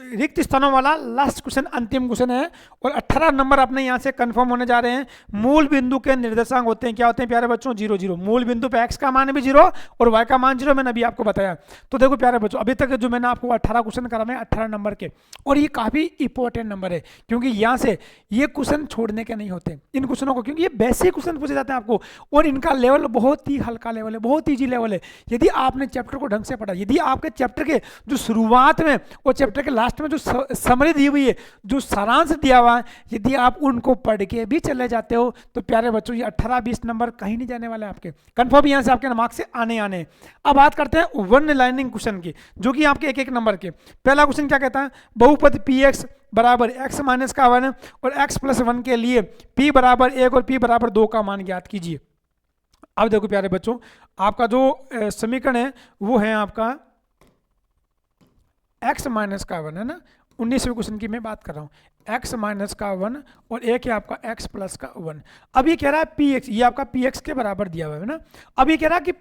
रिक्त स्थानों वाला लास्ट क्वेश्चन, अंतिम क्वेश्चन है, और 18 नंबर अपने यहाँ से कंफर्म होने जा रहे हैं। मूल बिंदु के निर्देशांक होते हैं क्या होते हैं प्यारे बच्चों? 0 0। मूल बिंदु पे x का मान भी 0 और y का मान 0, मैंने अभी आपको बताया। तो देखो प्यारे बच्चों, अभी तक जो मैंने आपको 18 क्वेश्चन कराने हैं 18 नंबर के, और ये काफी इंपॉर्टेंट नंबर है, क्योंकि यहाँ से ये क्वेश्चन छोड़ने के नहीं होते इन क्वेश्चनों को, क्योंकि ये बेसिक क्वेश्चन पूछे जाते हैं आपको, और इनका लेवल बहुत ही हल्का लेवल है, बहुत ईजी लेवल है। यदि आपने चैप्टर को ढंग से पढ़ा, यदि आपके चैप्टर के जो शुरुआत में और चैप्टर के लास्ट में जो समरी दी हुई है, जो सारांश दिया हुआ है, यदि आप उनको पढ़ के भी चले जाते हो तो प्यारे बच्चों ये 18-20 नंबर कहीं नहीं जाने वाले आपके, कंफर्म यहाँ से आपके मार्क्स से आने। अब बात करते हैं वन लाइनिंग क्वेश्चन की, जो कि आपके एक नंबर के। पहला क्वेश्चन क्या कहता है? बहुपद px बराबर x माइनस का 1 और x प्लस 1 के लिए p बराबर 1 और p बराबर 2 का मान ज्ञात कीजिए। अब देखो प्यारे बच्चों, आपका जो समीकरण है वो है आपका x माइनस का 1 है ना, 19वें क्वेश्चन की मैं बात कर रहा हूँ। x माइनस का 1 और एक है आपका x प्लस का 1। अब ये कह रहा है px, ये आपका px के बराबर दिया हुआ है ना। अब ये कह रहा है कि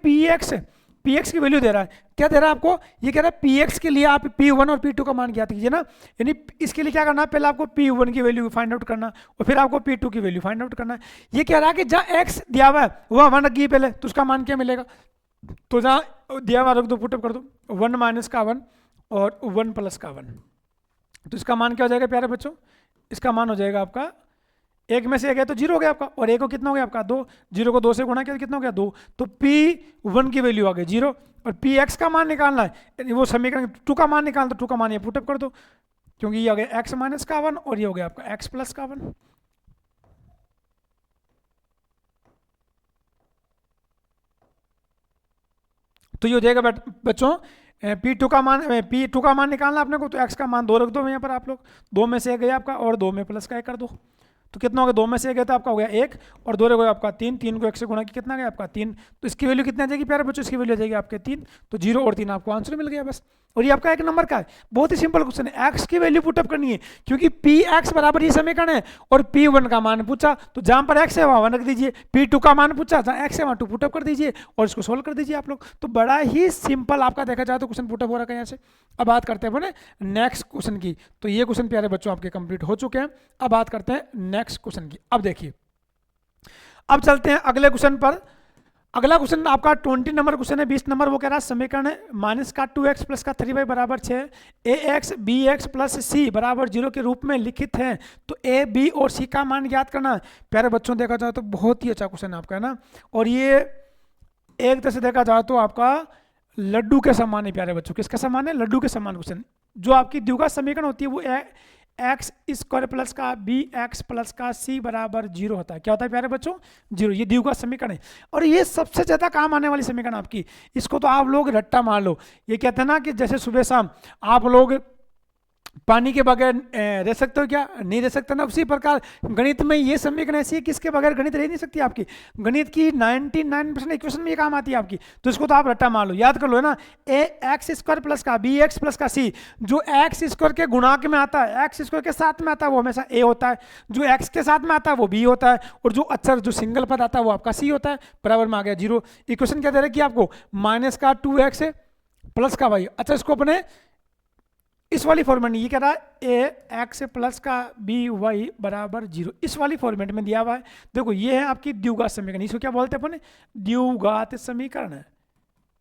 px की वैल्यू दे रहा है, क्या दे रहा है आपको? ये कह रहा है px के लिए आप p1 और p2 का मान ज्ञात कीजिए ना। यानी इसके लिए क्या करना है? पहले आपको p1 की वैल्यू फाइंड आउट करना और फिर आपको p2 की वैल्यू फाइंड आउट करना है। ये कह रहा है कि जहाँ x दिया हुआ है वह 1 रखिए पहले, तो उसका मान क्या मिलेगा? तो जहाँ दिया हुआ रख दो, पुटअप कर दो, 1 माइनस का 1 और 1 प्लस का 1। तो इसका मान क्या हो जाएगा प्यारे बच्चों? इसका मान हो जाएगा आपका एक में से एक है तो 0 हो गया आपका, और एक को कितना हो गया आपका 2, 0 को 2 से गुणा किया तो कितना हो गया 2, तो P1 की वैल्यू आ गई 0, और Px का मान निकालना है, यानी वो समीकरण 2 का मान निकालना, तो 2 का मान ये पुटअप कर दो, क्योंकि ये हो गया x माइनस का 1 और ये हो गया आपका x प्लस का 1। तो ये हो जाएगा बच्चों P2 का मान निकालना अपने को, तो x का मान 2 रख दो यहाँ पर आप लोग, 2 में से एक गया आपका, और 2 में प्लस का 1 कर दो, तो कितना हो गया, 2 में से एक गया तो आपका हो गया 1, और 2 गया आपका 3, 3 को 1 से गुणा किया कितना गया आपका 3, तो इसकी वैल्यू कितना आ जाएगी प्यारे बच्चों, इसकी वैल्यू आ जाएगी आपके 3, तो 0 और 3 आपको आंसर मिल गया बस। और ये आपका 1 नंबर का है, बहुत ही सिंपल क्वेश्चन है, x की वैल्यू पुटअप करनी है, क्योंकि Px बराबर ये समीकरण है, और P1 का मान पूछा तो जहां पर x है वहां 1 रख दीजिए, P2 का मान पूछा जहां x है वहां 2 पुटअप कर दीजिए, और इसको सोल्व कर दीजिए आप लोग। तो बड़ा ही सिंपल आपका देखा जाए तो क्वेश्चन पुटअप हो रहा है यहाँ से। अब बात करते हैं अपने नेक्स्ट क्वेश्चन की, तो ये क्वेश्चन प्यारे बच्चों आपके कंप्लीट हो चुके हैं। अब बात करते हैं नेक्स्ट क्वेश्चन की। अब देखिए, अब चलते हैं अगले क्वेश्चन पर। अगला क्वेश्चन आपका 20 नंबर क्वेश्चन है, 20 नंबर, वो कह रहा है समीकरण है माइनस का 2x प्लस का 3y बराबर 6, ax bx प्लस c बराबर 0 के रूप में लिखित है, तो a b और c का मान ज्ञात करना है। प्यारे बच्चों देखा जाए तो बहुत ही अच्छा क्वेश्चन है आपका, है ना, और ये एक तरह से देखा जाए तो आपका लड्डू के समान है प्यारे बच्चों। किसके समान है? लड्डू के समान क्वेश्चन। जो आपकी द्विघात समीकरण होती है वो एक्स स्क्वायर प्लस का बी एक्स प्लस का सी बराबर 0 होता है। क्या होता है प्यारे बच्चों? 0। ये द्विघात समीकरण है, और ये सबसे ज्यादा काम आने वाली समीकरण आपकी। इसको तो आप लोग रट्टा मार लो। ये कहते हैं ना कि जैसे सुबह शाम आप लोग पानी के बगैर रह सकते हो क्या? नहीं रह सकते ना। उसी प्रकार गणित में ये समीकरण ऐसी है कि इसके बगैर गणित रह नहीं सकती आपकी। गणित की 99% इक्वेशन में ये काम आती है आपकी, तो इसको तो आप रट्टा मान लो, याद कर लो, है ना। ए एक्स स्क्वायर प्लस का बी एक्स प्लस का सी, जो एक्स स्क्वायर के गुणांक में आता है, एक्स स्क्वायर के साथ में आता है वो हमेशा ए होता है, जो एक्स के साथ में आता है वो बी होता है, और जो अक्षर जो सिंगल पद आता है वो आपका सी होता है। बराबर में आ गया 0। इक्वेशन क्या दे रही है आपको? माइनस का 2x प्लस का वाई। अच्छा, इसको अपने इस वाली फॉर्मेट में ये कह रहा है ए एक्स प्लस का बी वाई बराबर 0, इस वाली फॉर्मेट में दिया हुआ है। देखो ये है आपकी द्विघात समीकरण, इसको क्या बोलते हैं अपन? द्विघात समीकरण है।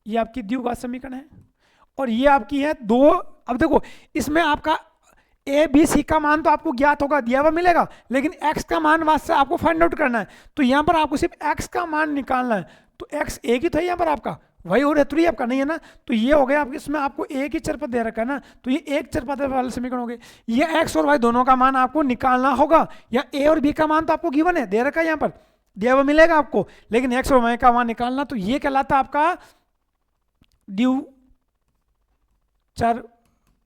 ये आपकी द्विघात समीकरण है, और ये आपकी है 2। अब देखो इसमें आपका ए बी सी का मान तो आपको ज्ञात होगा, दिया हुआ मिलेगा, लेकिन एक्स का मान वास्तव आपको फाइंड आउट करना है। तो यहाँ पर आपको सिर्फ एक्स का मान निकालना है। तो एक्स एक ही था यहाँ पर आपका, वही और थ्री आपका नहीं है ना। तो ये हो गया आपके, इसमें आपको एक ही चरपद दे रखा है ना, तो ये एक चरपद वाले समीकरण हो गए। ये एक्स और वाई दोनों का मान आपको निकालना होगा, या ए और बी का मान तो आपको गिवन है, दे रखा है यहाँ पर, दिया हुआ मिलेगा आपको, लेकिन एक्स और वाई का मान निकालना। तो ये कहलाता है आपका द्वि चर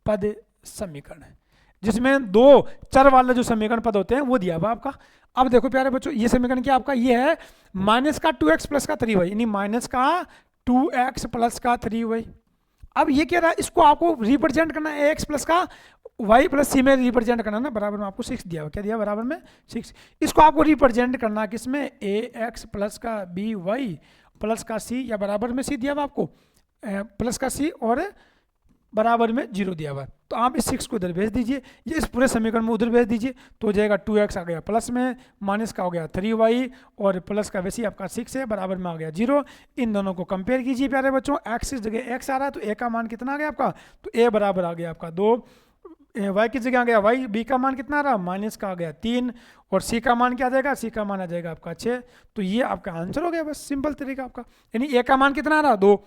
पद समीकरण, जिसमें 2 चर वाले जो समीकरण पद होते हैं वो दिया हुआ आपका। अब देखो प्यारे बच्चों, ये समीकरण क्या आपका? ये है माइनस का 2x प्लस का 3y, यानी माइनस का 2x प्लस का 3y। अब ये कह रहा है इसको आपको रिप्रेजेंट करना है ax प्लस का y प्लस सी में रिप्रेजेंट करना ना। बराबर में आपको 6 दिया हुआ, क्या दिया? बराबर में 6। इसको आपको रिप्रेजेंट करना किसमें? ax प्लस का by प्लस का c, या बराबर में c दिया हुआ आपको प्लस का c, और बराबर में 0 दिया हुआ है। तो आप इस 6 को इधर भेज दीजिए, ये इस पूरे समीकरण में उधर भेज दीजिए, तो हो जाएगा 2x आ गया प्लस में, माइनस का हो गया 3y, और प्लस का वैसे ही आपका 6 है, बराबर में आ गया 0। इन दोनों को कंपेयर कीजिए प्यारे बच्चों। x इस जगह x आ रहा है, तो a का मान कितना आ गया आपका? तो a बराबर आ गया आपका 2, y की जगह आ गया y, b का मान कितना आ रहा? माइनस का आ गया 3, और c का मान क्या आ जाएगा? c का मान आ जाएगा आपका 6। तो ये आपका आंसर हो गया, बस सिंपल तरीका आपका। यानी a का मान कितना आ रहा? 2,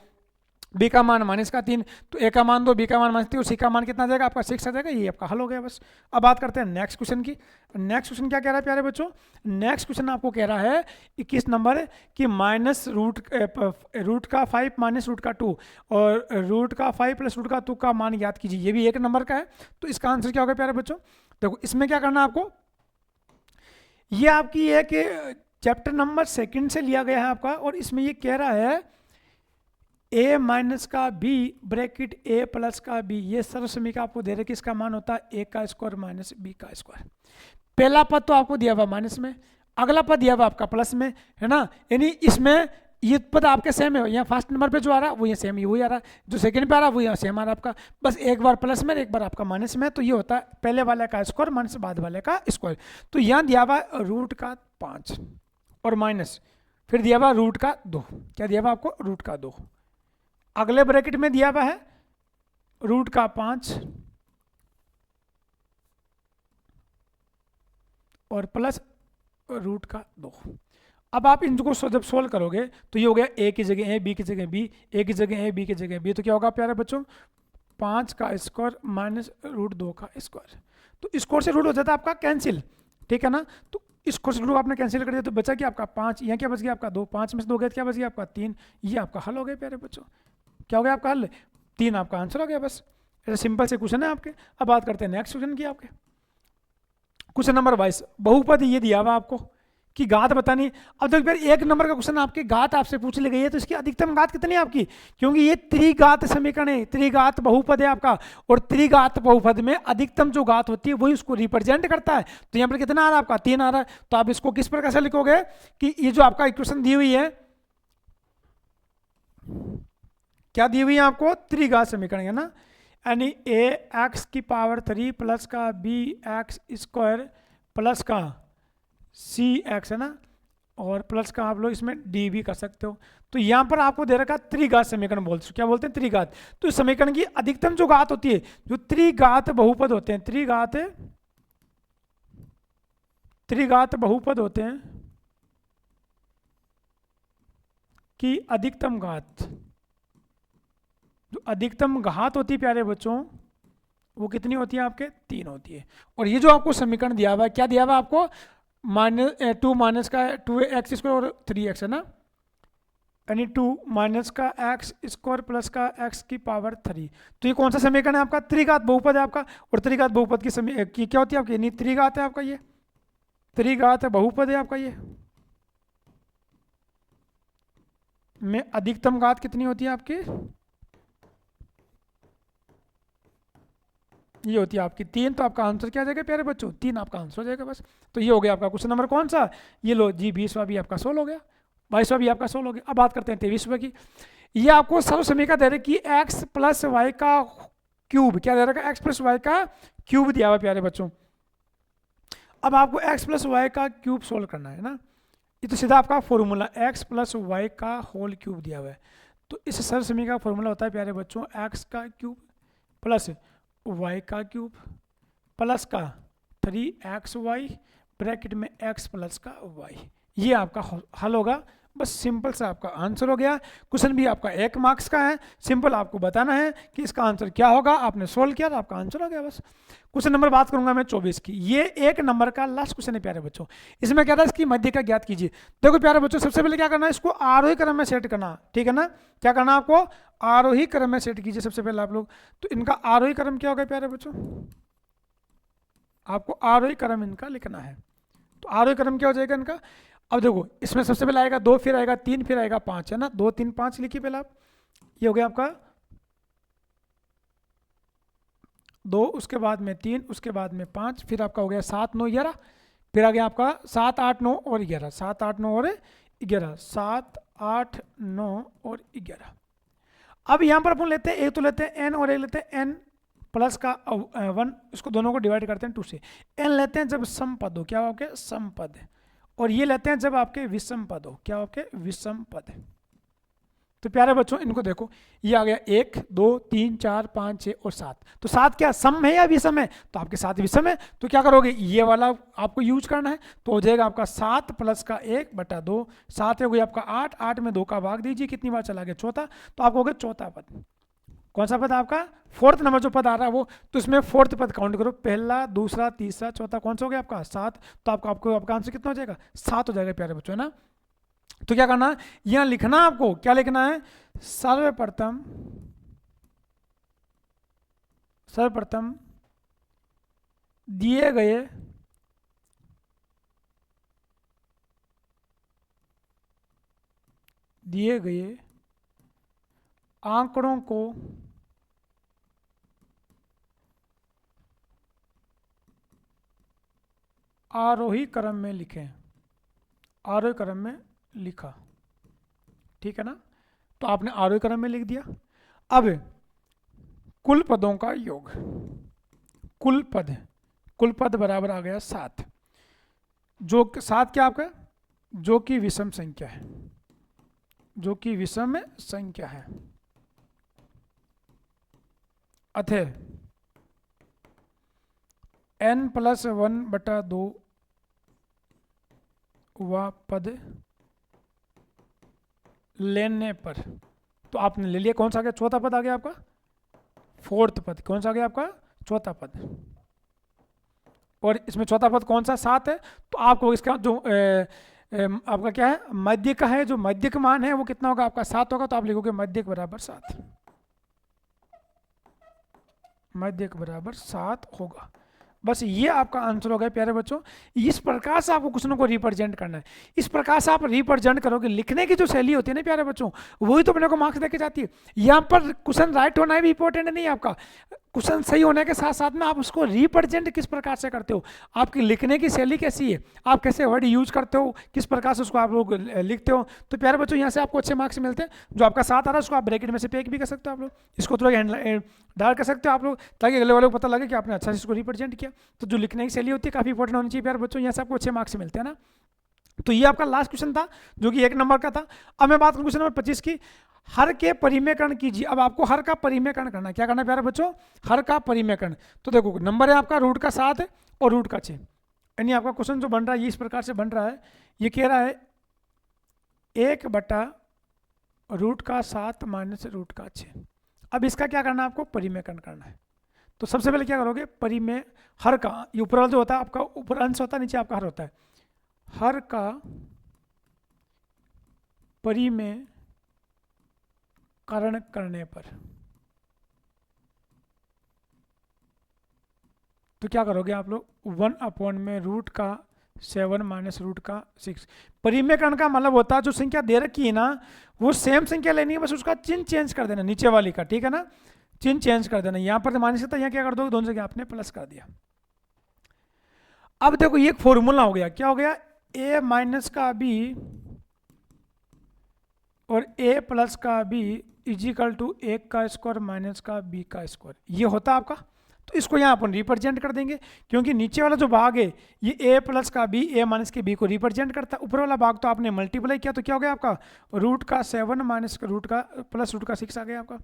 बी का मान माइनस का 3, तो ए का मान 2, बी का मान माइनस 3, और सी का मान कितना आ जाएगा? आपका 6 आ जाएगा। ये आपका हल हो गया बस। अब बात करते हैं नेक्स्ट क्वेश्चन की। नेक्स्ट क्वेश्चन क्या कह रहा है प्यारे बच्चों? नेक्स्ट क्वेश्चन आपको कह रहा है 21 नंबर है कि माइनस रूट का 5 माइनस रूट का 2 और रूट का 5 प्लस रूट का 2 का मान याद कीजिए। ये भी 1 नंबर का है, तो इसका आंसर क्या होगा प्यारे बच्चों? देखो इसमें क्या करना है आपको, ये आपकी है कि चैप्टर नंबर 2 से लिया गया है आपका, और इसमें ये कह रहा है a माइनस का b ब्रैकेट a प्लस का b, ये सर्व समीकरण आपको दे रहे कि इसका मान होता है a का स्क्वायर माइनस b का स्क्वायर। पहला पद तो आपको दिया हुआ माइनस में, अगला पद दिया हुआ आपका प्लस में, है ना। यानी इसमें ये पद आपके सेम है, यहाँ फर्स्ट नंबर पे जो आ रहा है वो ये सेम ही वही आ रहा है, जो सेकंड पे आ रहा है वो यहाँ सेम आ रहा है आपका, बस एक बार प्लस में एक बार आपका माइनस में। तो ये होता है पहले वाले का स्क्वायर माइनस बाद वाले का स्क्वायर। तो यहाँ दिया हुआ रूट का 5 और माइनस, फिर दिया हुआ रूट का 2, क्या दिया हुआ आपको? रूट का 2। अगले ब्रैकेट में दिया हुआ है रूट का 5 और प्लस रूट का 2। अब आप इनको जब सोल्व करोगे तो ये हो गया ए की जगह ए, बी की जगह बी, ए की जगह ए, बी की जगह बी, तो क्या होगा प्यारे बच्चों 5 का स्क्वायर माइनस रूट 2 का स्क्वायर। तो स्क्वायर से रूट हो जाता है आपका कैंसिल, ठीक है ना। तो स्क्वायर से रूट आपने कैंसिल कर दिया तो बचा क्या आपका 5, यहाँ क्या बच गया आपका 2, 5 में से 2 गया तो क्या बच गया आपका 3। ये आपका हल हो गया प्यारे बच्चों। क्या हो गया आपका हल? 3 आपका आंसर हो गया। बस ऐसे सिंपल से क्वेश्चन है आपके। अब बात करते हैं नेक्स्ट क्वेश्चन की आपके। क्वेश्चन नंबर 22, बहुपद ये दिया हुआ आपको कि घात बतानी। अब देखो फिर एक नंबर का क्वेश्चन आपके घात आपसे पूछ ली गई है तो इसकी अधिकतम घात कितनी है आपकी, क्योंकि ये त्रिघात समीकरण है, त्रिघात बहुपद है आपका, और त्रिघात बहुपद में अधिकतम जो घात होती है वही उसको रिप्रेजेंट करता है। तो यहाँ पर कितना आ रहा है आपका 3 आ रहा है। तो आप इसको किस प्रकार से लिखोगे कि ये जो आपका इक्वेशन दी हुई है, क्या दी हुई है आपको, त्रिघात समीकरण है ना, यानी ए एक्स की पावर 3 प्लस का बी एक्स स्क्वायर प्लस का सी एक्स है ना, और प्लस का आप लोग इसमें डी भी कर सकते हो। तो यहाँ पर आपको दे रखा त्रिघात समीकरण बोलते, क्या बोलते हैं त्रिघात। तो इस समीकरण की अधिकतम जो घात होती है, जो त्रिघात बहुपद होते हैं, त्रिघात बहुपद होते हैं कि अधिकतम घात, जो अधिकतम घात होती है प्यारे बच्चों वो कितनी होती है आपके 3 होती है। और ये जो आपको समीकरण दिया हुआ है, क्या दिया हुआ है आपको, -2 माइनस का 2x स्क्वायर और 3x है ना, यानी 2 माइनस का x स्क्वायर प्लस का x की पावर 3। तो ये कौन सा समीकरण है आपका, त्रिघात बहुपद है आपका। और त्रिघात बहुपद की क्या होती है आपकी, यानी त्रिघात है आपका, ये त्रिघात बहुपद है आपका। ये में अधिकतम घात कितनी होती है आपकी, ये होती है आपकी 3। तो आपका आंसर क्या आ जाएगा प्यारे बच्चों, 3 आपका आंसर हो जाएगा बस। तो ये हो गया आपका क्वेश्चन नंबर कौन सा, ये लो जी 20वां भी आपका 16 हो गया, 22वां भी आपका 16 हो गया। अब बात करते हैं 23वां की। ये आपको सर्व समीकरण दे रहे कि x प्लस वाई का क्यूब, क्या दे रखा है, x प्लस वाई का क्यूब दिया हुआ प्यारे बच्चों। अब आपको x प्लस वाई का क्यूब सोल्व करना है ना, ये तो सीधा आपका फॉर्मूला x प्लस वाई का होल क्यूब दिया हुआ है। तो इस सर्व समीकरण का फॉर्मूला होता है प्यारे बच्चों x का क्यूब प्लस y का क्यूब प्लस का 3xy ब्रैकेट में x प्लस का y। ये आपका हल होगा। बस सिंपल सा आपका आंसर हो गया। क्वेश्चन भी आपका 1 मार्क्स का है, सिंपल आपको बताना है कि इसका आंसर क्या होगा, आपने सोल्व किया तो आपका आंसर हो गया बस। क्वेश्चन नंबर बात करूंगा मैं 24 की। ये 1 नंबर का लास्ट क्वेश्चन है प्यारे बच्चों। इसमें क्या था, इसकी मध्य का ज्ञात कीजिए। देखो प्यारे बच्चों, सबसे पहले क्या करना है, इसको आरोही क्रम में सेट करना, ठीक है ना। क्या करना आपको, आरोही क्रम में सेट कीजिए सबसे पहले आप लोग। तो इनका आरोही क्रम क्या होगा प्यारे बच्चों, आपको आरोही क्रम इनका लिखना है। तो आरोही क्रम क्या हो जाएगा इनका, अब देखो इसमें सबसे पहले आएगा 2, फिर आएगा 3, फिर आएगा 5 है ना, 2 3 5 लिखिए पहले आप। ये हो गया आपका 2, उसके बाद में 3, उसके बाद में 5, फिर आपका हो गया 7 9 11, फिर आ गया आपका 7 8 9 और 11, 7 8 9 और 11, 7 8 9 और 11। अब यहाँ पर अपन लेते हैं, एक तो लेते हैं n और एक लेते हैं n प्लस का 1, इसको दोनों को डिवाइड करते हैं 2 से। n लेते हैं जब सम पद हो, क्या हो आपके सम पद, और ये लेते हैं जब आपके विषम पद हो, क्या हो आपके विषम पद। तो प्यारे बच्चों इनको देखो, ये आ गया 1 2 3 4 5 6 और 7। तो 7 क्या सम है या विषम है, तो आपके 7 विषम है। तो क्या करोगे, ये वाला आपको यूज करना है। तो हो जाएगा आपका 7 प्लस का 1 बटा 2, 7 हो गया आपका 8, 8 में 2 का भाग दीजिए, कितनी बार चला गया चौथा। तो आपको हो गया चौथा पद। कौन सा पद आपका, 4th नंबर जो पद आ रहा है वो। तो इसमें 4th पद काउंट करो, पहला दूसरा तीसरा चौथा, कौन सा हो गया आपका 7। तो आपका आंसर कितना हो जाएगा 7 हो जाएगा प्यारे बच्चों, है ना। तो क्या करना है, यहां लिखना आपको, क्या लिखना है, सर्वप्रथम दिए गए आंकड़ों को आरोही क्रम में लिखें, आरोही क्रम में लिखा, ठीक है ना। तो आपने आरोही क्रम में लिख दिया। अब कुल पदों का योग, कुल पद बराबर आ गया 7, जो 7 क्या आपका, जो कि विषम संख्या है, जो कि विषम संख्या है। अतः n + 1/2 वह पद लेने पर, तो आपने ले लिया, कौन सा आ गया, चौथा पद आ गया आपका, फोर्थ पद, कौन सा आ गया आपका, चौथा पद, और इसमें चौथा पद कौन सा, 7 है, तो आपको इसका जो आपका क्या है, मध्य का है, जो मध्य का मान है वो कितना होगा आपका, 7 होगा, तो आप लिखोगे मध्य बराबर 7, मध्य बराबर 7 होगा। बस ये आपका आंसर हो गया प्यारे बच्चों। इस प्रकार से आपको क्वेश्चनों को रिप्रेजेंट करना है, इस प्रकार से आप रिप्रेजेंट करोगे। लिखने की जो शैली होती है ना प्यारे बच्चों, वही तो अपने को मार्क्स देके जाती है। यहाँ पर क्वेश्चन राइट होना भी इंपॉर्टेंट नहीं है आपका, क्वेश्चन सही होने के साथ साथ में आप उसको रिप्रेजेंट किस प्रकार से करते हो, आपकी लिखने की शैली कैसी है, आप कैसे वर्ड यूज करते हो, किस प्रकार से उसको आप लोग लिखते हो। तो प्यारे बच्चों यहाँ से आपको अच्छे मार्क्स मिलते हैं। जो आपका 7 आ रहा है उसको आप ब्रैकेट में से टेक भी कर सकते हो आप लोग, इसको थोड़ा डाल कर सकते हो आप लोग, ताकि अगले वाले को पता लगे कि आपने अच्छा से इसको रिप्रेजेंट किया। तो जो लिखने की शैली होती है काफ़ी इंपॉर्टेंट होनी चाहिए प्यारे बच्चों, यहाँ से आपको अच्छे मार्क्स मिलते हैं ना। तो ये आपका लास्ट क्वेश्चन था जो कि 1 नंबर का था। अब मैं बात करूँ क्वेश्चन नंबर 25 की, हर के परिमेयकरण कीजिए। अब आपको हर का परिमेयकरण करना है, क्या करना है प्यारे बच्चों, हर का परिमेयकरण। तो देखो नंबर है आपका रूट का 7 और रूट का 6, यानी आपका क्वेश्चन जो बन रहा है ये इस प्रकार से बन रहा है, ये कह रहा है 1 बटा रूट का 7 माइनस रूट का 6। अब इसका क्या करना है आपको, परिमेयकरण करना है। तो सबसे पहले क्या करोगे, परिमेय हर का, ये ऊपर वाला जो होता है आपका, ऊपर अंश होता है, नीचे आपका हर होता है, हर का परिमेयकरण करने पर तो क्या करोगे आप लोग, 1 में रूट का 7 माइनस रूट का 6। परिमेयकरण का मतलब होता है जो संख्या दे रखी है ना वो सेम संख्या लेनी है, बस उसका चिन्ह चेंज कर देना नीचे वाली का, ठीक है ना, चिन्ह चेंज कर देना। यहाँ पर माइनस था, यहाँ क्या कर दोगे, दोनों जगह आपने प्लस कर दिया। अब देखो ये एक फॉर्मूला हो गया, क्या हो गया, a माइनस का b और a प्लस का b इजिकल टू 1 का स्क्वायर माइनस का b का स्क्वायर, ये होता है आपका। तो इसको यहाँ अपन रिप्रेजेंट कर देंगे, क्योंकि नीचे वाला जो भाग है ये a प्लस का b, a माइनस के b को रिप्रेजेंट करता है। ऊपर वाला भाग तो आपने मल्टीप्लाई किया, तो क्या हो गया आपका, रूट का 7 माइनस रूट का प्लस रूट का 6 आ गया आपका।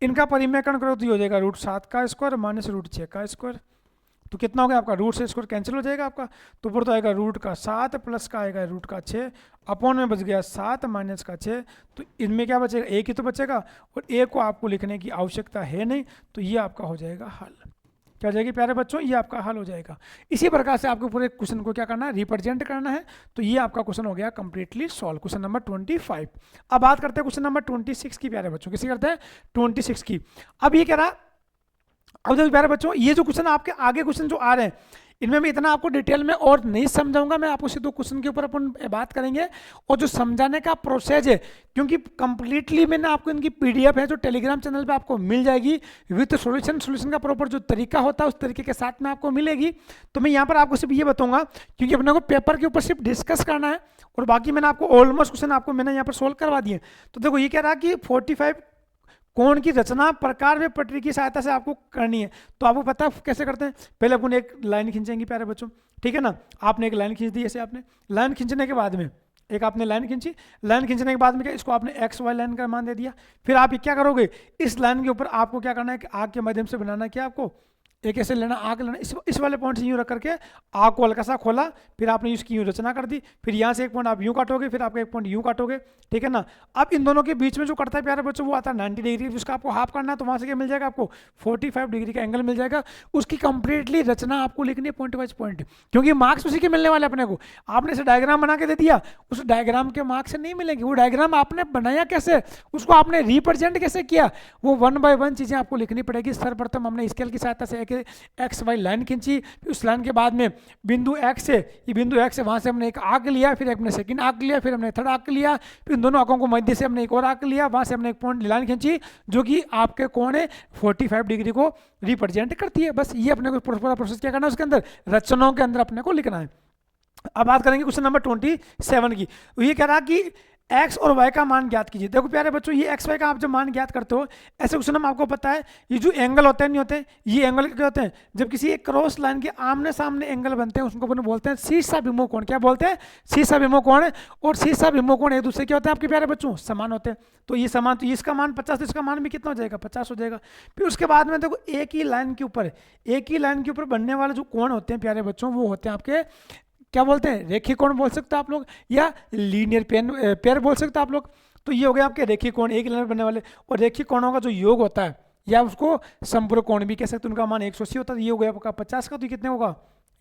इनका परिमेयकरण करो तो ये हो जाएगा रूट 7 का स्क्वायर माइनस रूट 6 का स्क्वायर। तो कितना हो गया आपका, रूट से स्क्वायर कैंसिल हो जाएगा आपका, तो ऊपर तो आएगा रूट का 7 प्लस का आएगा रूट का 6, अपॉन में बच गया 7 माइनस का 6। तो इनमें क्या बचेगा, एक ही तो बचेगा, और एक को आपको लिखने की आवश्यकता है नहीं, तो ये आपका हो जाएगा हल। क्या हो जाएगी प्यारे बच्चों, ये आपका हल हो जाएगा। इसी प्रकार से आपको पूरे क्वेश्चन को क्या करना है, रिप्रेजेंट करना है। तो ये आपका क्वेश्चन हो गया कंप्लीटली सॉल्व, क्वेश्चन नंबर 25। अब बात करते हैं क्वेश्चन नंबर 26 की प्यारे बच्चों, किसी करते हैं 26 की। अब ये कह रहा, अब देखो प्यारे बच्चों ये जो क्वेश्चन आपके आगे क्वेश्चन जो आ रहे हैं इनमें मैं इतना आपको डिटेल में और नहीं समझाऊंगा, मैं आपको सिर्फ 2 क्वेश्चन के ऊपर अपन बात करेंगे। और जो समझाने का प्रोसेस है, क्योंकि कंप्लीटली मैंने आपको इनकी पीडीएफ है जो टेलीग्राम चैनल पे आपको मिल जाएगी विद सॉल्यूशन का प्रॉपर जो तरीका होता है उस तरीके के साथ में आपको मिलेगी। तो मैं यहाँ पर आपको सिर्फ ये बताऊंगा, क्योंकि अपने को पेपर के ऊपर सिर्फ डिस्कस करना है, और बाकी मैंने आपको ऑलमोस्ट क्वेश्चन आपको मैंने यहाँ पर सोल्व करवा दिए। तो देखो ये कह रहा कि 45 कोण की रचना प्रकार व पटरी की सहायता से आपको करनी है। तो आपको पता है कैसे करते हैं, पहले अपन एक लाइन खींचेंगे प्यारे बच्चों, ठीक है ना। आपने एक लाइन खींच दी, ऐसे आपने लाइन खींचने के बाद में एक आपने लाइन खींची, लाइन खींचने के बाद में क्या, इसको आपने एक्स वाई लाइन का मान दे दिया। फिर आप क्या करोगे, इस लाइन के ऊपर आपको क्या करना है कि आग के माध्यम से बनाना है, क्या आपको एक ऐसे लेना, आग लेना, इस वाले पॉइंट से यूँ रख करके आग को हल्का सा खोला, फिर आपने इसकी यूँ रचना कर दी, फिर यहाँ से एक पॉइंट आप यूँ काटोगे, फिर आपका एक पॉइंट यूँ काटोगे, ठीक है ना। अब इन दोनों के बीच में जो करता है प्यारे बच्चों वो आता है 90 डिग्री, उसका आपको हाफ करना है, तो वहाँ से क्या मिल जाएगा आपको 45 डिग्री का एंगल मिल जाएगा। उसकी कंप्लीटली रचना आपको लिखनी है पॉइंट वाइज पॉइंट, क्योंकि मार्क्स उसी के मिलने वाले अपने को। आपने इसे डायग्राम बना के दे दिया, उस डायग्राम के मार्क्स से नहीं मिलेंगे। वो डायग्राम आपने बनाया कैसे, उसको आपने रिप्रेजेंट कैसे किया, वो 1 बाय 1 चीज़ें आपको लिखनी पड़ेगी। सर्वप्रथम हमने स्केल की सहायता से एक्स वाई लाइन खींची, उस लाइन के बाद में बिंदु एक्स से, ये बिंदु एक्स से वहाँ से हमने एक आर्क लिया, फिर हमने सेकंड आर्क लिया, फिर हमने थर्ड आर्क लिया, फिर दोनों आर्कों को मध्य से हमने एक और आर्क लिया, वहाँ से हमने एक पॉइंट लाइन खींची जो कि आपके कोण है 45 डिग्री को रिप्रेजेंट करती है। बस ये अपने को पूरा प्रोसेस क्या करना है, उसके अंदर रचनाओं के अंदर अपने को लिखना है। अब बात करेंगे क्वेश्चन नंबर 27 की। ये कह रहा कि x और y का मान ज्ञात कीजिए। देखो प्यारे बच्चों ये x y का आप जब मान ज्ञात करते हो, ऐसे क्वेश्चन में आपको पता है ये जो एंगल होते हैं नहीं होते, ये एंगल क्या होते हैं, जब किसी एक क्रॉस लाइन के आमने सामने एंगल बनते हैं उसको अपन बोलते हैं शीर्षा विमोह कोण। क्या बोलते हैं, शीर्षा विमोह कोण। और शीर्षा विमोह कोण एक दूसरे क्या होते हैं आपके प्यारे बच्चों, समान होते हैं। तो ये समान, तो इसका मान 50, तो इसका मान भी कितना हो जाएगा, 50 हो जाएगा। फिर उसके बाद में देखो एक ही लाइन के ऊपर बनने वाले जो कोण होते हैं प्यारे बच्चों वो होते हैं आपके क्या बोलते हैं, रेखीय कोण बोल सकते हो आप लोग, या लीनियर पेयर बोल सकते हो आप लोग। तो ये हो गया आपके रेखीय कोण, एक लाइन में बनने वाले। और रेखीय कोणों का जो योग होता है, या उसको संपूरक कोण भी कह सकते हैं, उनका मान 180 होता है। ये हो गया आपका 50 का, तो ये कितने होगा,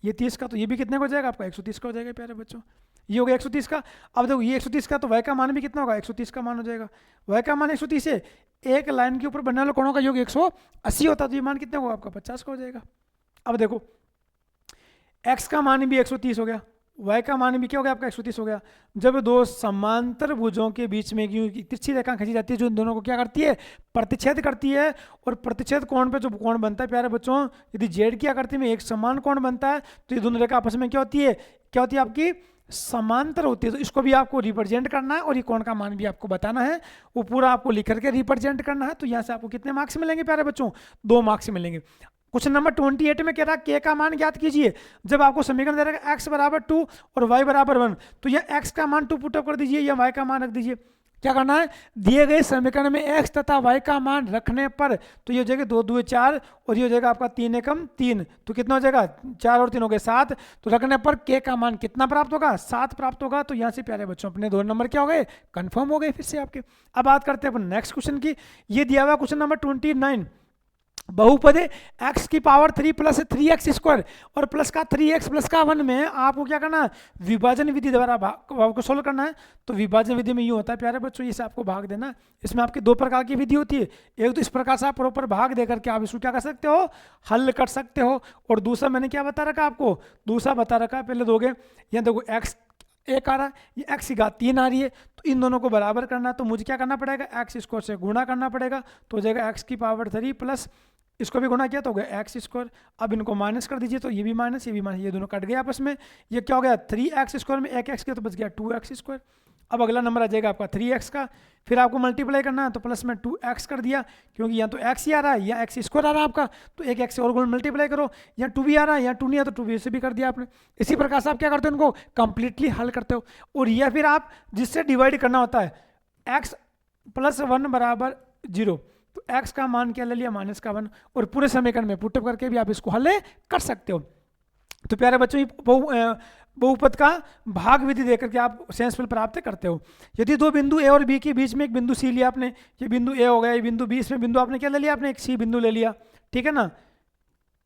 ये 30 का, तो ये भी कितने का हो जाएगा आपका 130 का हो जाएगा प्यारे बच्चों। ये हो गया 130 का। अब देखो ये 130 का, तो y का मान भी कितना होगा, 130 का मान हो जाएगा। y का मान 130 है, एक लाइन के ऊपर बनने वाले कोणों का योग 180 होता है, तो ये मान कितने होगा आपका 50 का हो जाएगा। अब देखो x का मान भी 130 हो गया, y का मान भी क्या हो गया आपका 130 हो गया। जब दो समांतर भुजों के बीच में तिरछी रेखा खींची जाती है, जो इन दोनों को क्या करती है, प्रतिच्छेद करती है। और प्रतिच्छेद कोण पे जो कोण बनता है प्यारे बच्चों, यदि जेड की आकृति में एक समान कोण बनता है, तो ये दोनों रेखा आपस में क्या होती है, क्या होती है आपकी समांतर होती है। तो इसको भी आपको रिप्रेजेंट करना है, और ये कोण का मान भी आपको बताना है, वो पूरा आपको लिख करके रिप्रेजेंट करना है। तो यहाँ से आपको कितने मार्क्स मिलेंगे प्यारे बच्चों, 2 मार्क्स मिलेंगे। क्वेश्चन नंबर 28 में कह रहा है के का मान ज्ञात कीजिए। जब आपको समीकरण दे रहा है x बराबर 2 और y बराबर 1, तो यह x का मान 2 पुटअप कर दीजिए, या y का मान रख दीजिए। क्या करना है, दिए गए समीकरण में x तथा y का मान रखने पर, तो ये हो जाएगा 2 2 4, और ये हो जाएगा आपका 3 एकम 3, तो कितना हो जाएगा 4 और 3 हो गए 7। तो रखने पर k का मान कितना प्राप्त होगा, 7 प्राप्त होगा। तो यहाँ से प्यारे बच्चों अपने 2 नंबर क्या हो गए, कंफर्म हो गए फिर से आपके। अब बात करते हैं अपन नेक्स्ट क्वेश्चन की। ये दिया हुआ क्वेश्चन नंबर 29, बहुपद x की पावर 3 प्लस 3x स्क्वायर और प्लस का 3x प्लस का 1 में आपको क्या करना है, विभाजन विधि द्वारा भाग को सोल्व करना है। तो विभाजन विधि में ये होता है प्यारे बच्चों, इसे आपको भाग देना। इसमें आपकी 2 प्रकार की विधि होती है। एक तो इस प्रकार से आप प्रॉपर भाग देकर के आप इसको क्या कर सकते हो, हल कर सकते हो। और दूसरा मैंने क्या बता रखा आपको, दूसरा बता रखा पहले दोगे, यहाँ देखो x 1 आ रहा है, ये x की घात 3 आ रही है, तो इन दोनों को बराबर करना। तो मुझे क्या करना पड़ेगा, x स्क्वायर से गुणा करना पड़ेगा, तो हो जाएगा x की पावर 3 प्लस इसको भी गुणा किया तो हो गया एक्स स्क्वायर। अब इनको माइनस कर दीजिए, तो ये भी माइनस, ये भी माइनस, ये दोनों कट गए आपस में। ये क्या हो गया 3x स्क्वायर में एक एक्स किया तो बच गया 2x स्क्वायर। अब अगला नंबर आ जाएगा आपका 3x का, फिर आपको मल्टीप्लाई करना है, तो प्लस में 2x कर दिया, क्योंकि यहाँ तो x ही आ रहा है, या x स्क्वायर आ रहा है आपका, तो एक x से और गुण मल्टीप्लाई करो। यहाँ 2 भी आ रहा है, यहाँ 2 नहीं है, तो 2 से भी कर दिया आपने। इसी प्रकार से आप क्या करते हो, उनको कंप्लीटली हल करते हो। और या फिर आप जिससे डिवाइड करना होता है, x प्लस 1 बराबर 0, तो x का मान क्या ले लिया, माइनस का 1, और पूरे समीकरण में पुटअप करके भी आप इसको हल कर सकते हो। तो प्यारे बच्चों, बहुपद का भाग विधि देकर के आप सेंसफुल प्राप्त करते हो। यदि 2 बिंदु ए और बी के बीच में एक बिंदु सी लिया आपने, ये बिंदु ए हो गया, ये बिंदु बी, इसमें बिंदु आपने क्या ले लिया, आपने एक सी बिंदु ले लिया, ठीक है ना।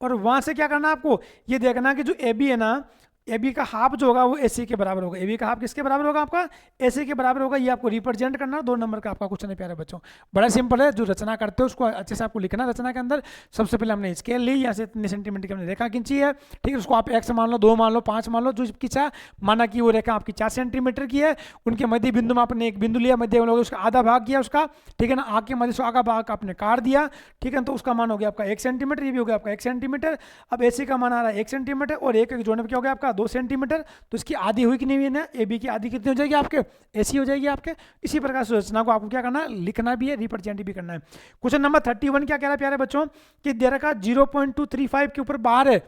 और वहां से क्या करना आपको, ये देखना कि जो ए बी है ना, ए बी का हाफ जो होगा वो ए सी के बराबर होगा। ए बी का हाफ किसके बराबर होगा, आपका ए सी के बराबर होगा। ये आपको रिप्रेजेंट करना, 2 नंबर का आपका क्वेश्चन है प्यारे बच्चों। बड़ा सिंपल है, जो रचना करते हो उसको अच्छे से आपको लिखना। रचना के अंदर सबसे पहले हमने स्केल ली, यहाँ से इतने सेंटीमीटर की हमने रेखा खींची है, ठीक है। उसको आप x मान लो, 2 मान लो, 5 मान लो, जो खींचा, माना कि वो रेखा आपकी 4 सेंटीमीटर की है। उनके मध्य बिंदु में आपने एक बिंदु लिया, मध्य उसका आधा भाग किया उसका, ठीक है ना। आग के मध्य से आगा भाग आपने काट दिया, ठीक है। तो उसका मान हो गया आपका 1 सेंटीमीटर, ये भी हो गया आपका 1 सेंटीमीटर। अब ए सी का मान आ रहा है 1 सेंटीमीटर, और एक जोड़ने पर क्या हो गया आपका 2 सेंटीमीटर। तो इसकी आधी हुई कि नहीं हुई ना, ए बी की आधी कितनी हो जाएगी आपके, एसी हो जाएगी आपके। इसी प्रकार से रचना को आपको क्या करना है, लिखना भी है, रिप्रेजेंट भी करना है। क्वेश्चन नंबर 31 क्या कह रहा है प्यारे बच्चों, कि दे रखा 0.235 के ऊपर बार है।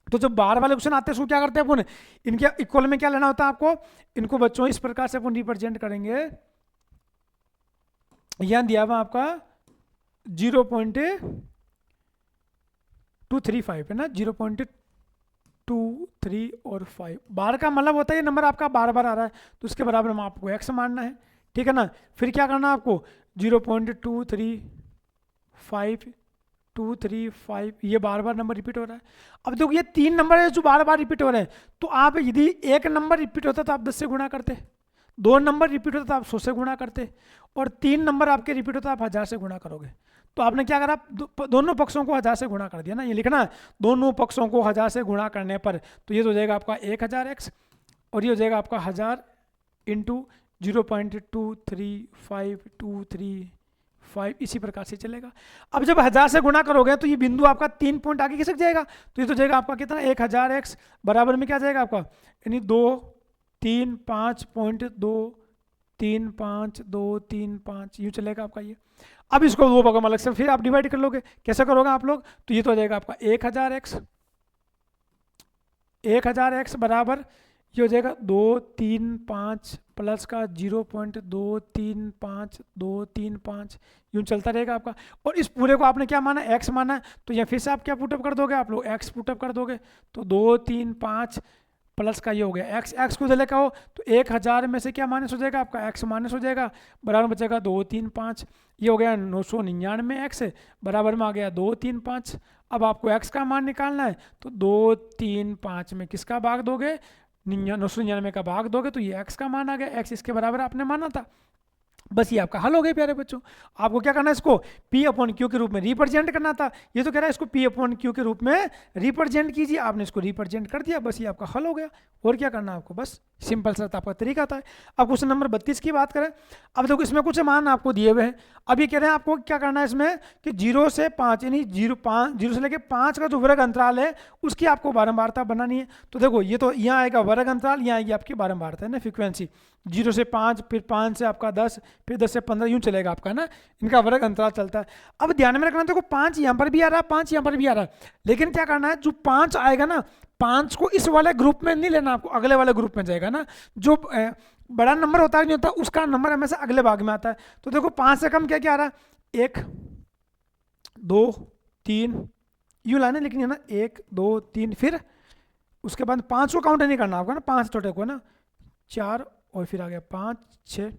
तो जब बार वाले क्वेश्चन आते हैं उसको क्या करते हैं अपन, इनके इक्वल में क्या लेना होता है आपको, इनको बच्चों इस प्रकार से अपन रिप्रेजेंट करेंगे। यहां दिया हुआ आपका 0.235 है ना, 0.2, 3 और 5। बार का मतलब होता है ये नंबर आपका बार बार आ रहा है, तो उसके बराबर हम आपको x मानना है, ठीक है ना। फिर क्या करना है आपको, 0.235, 235, ये बार बार नंबर रिपीट हो रहा है। अब देखो ये 3 नंबर है जो बार बार रिपीट हो रहे हैं, तो आप यदि एक नंबर रिपीट होता तो आप 10 से गुणा करते, 2 नंबर रिपीट होता तो आप 100 से गुणा करते, और 3 नंबर आपके रिपीट होता आप 1000 से गुणा करोगे। तो आपने क्या करा, दोनों पक्षों को 1000 से गुणा कर दिया ना। ये लिखना है, दोनों पक्षों को 1000 से गुणा करने पर, तो ये तो हो जाएगा आपका 1000x, और ये हो जाएगा आपका 1000 इंटू 0.235, इसी प्रकार से चलेगा। अब जब 1000 से गुणा करोगे तो ये बिंदु आपका 3 पॉइंट आगे खिसक जाएगा, तो ये तो जाएगा आपका कितना 1000x बराबर में क्या जाएगा आपका, यानी 2 3 5.2 3 5 2 3 5, यूँ चलेगा आपका ये। अब इसको 2 भागों में अलग से फिर आप डिवाइड कर लोगे, कैसे करोगे आप लोग, तो ये तो हो जाएगा आपका 1000x बराबर ये हो जाएगा 2 3 5 प्लस का 0.235 यूँ चलता रहेगा आपका। और इस पूरे को आपने क्या माना, x माना है, तो यहाँ फिर से आप क्या पुटअप कर दोगे, आप लोग x पुटअप कर दोगे, तो 2 3 5 प्लस का ये हो गया एक्स, एक्स को उधर लेकर हो तो 1000 में से क्या माइनस हो जाएगा आपका एक्स माइनस हो जाएगा, बराबर बचेगा 2 3 5, ये हो गया 999 एक्स बराबर में आ गया 2 3 5। अब आपको एक्स का मान निकालना है तो 2 3 5 में किसका भाग दोगे, 999 का भाग दोगे तो ये एक्स का मान आ गया, एक्स इसके बराबर आपने माना था। बस ये आपका हल हो गया प्यारे बच्चों। आपको क्या करना है, इसको P अपॉन क्यू के रूप में रिप्रेजेंट करना था। ये तो कह रहा है इसको P अपॉन क्यू के रूप में रिप्रेजेंट कीजिए, आपने इसको रिप्रेजेंट कर दिया, बस ये आपका हल हो गया। और क्या करना है आपको, बस सिंपल सा आपका तरीका था। अब क्वेश्चन नंबर 32 की बात करें। अब देखो इसमें कुछ मान आपको दिए हुए हैं। अब ये कह रहे हैं आपको क्या करना है इसमें कि 0 से 5 यानी 0 से लेके 5 का जो वर्ग अंतराल है उसकी आपको बारंबारता बनानी है। तो देखो ये तो यहाँ आएगा वर्ग अंतराल, यहाँ आएगी आपकी बारंबारता है ना फ्रीक्वेंसी। 0 से 5, फिर 5 से आपका 10, फिर 10 से 15 यूँ चलेगा आपका ना, इनका वर्ग अंतराल चलता है। अब ध्यान में रखना, देखो 5 यहाँ पर भी आ रहा है, 5 यहाँ पर भी आ रहा है, लेकिन क्या करना है जो 5 आएगा ना, 5 को इस वाले ग्रुप में नहीं लेना आपको, अगले वाले ग्रुप में जाएगा ना। जो बड़ा नंबर होता है नहीं होता, उसका नंबर हमेशा अगले भाग में आता है। तो देखो 5 से कम क्या क्या आ रहा है, 1 2 3 यूँ लाना, लेकिन है ना 1 2 3, फिर उसके बाद 5 को काउंट नहीं करना आपको ना, 5 छोटे को ना 4, और फिर आ गया 5 6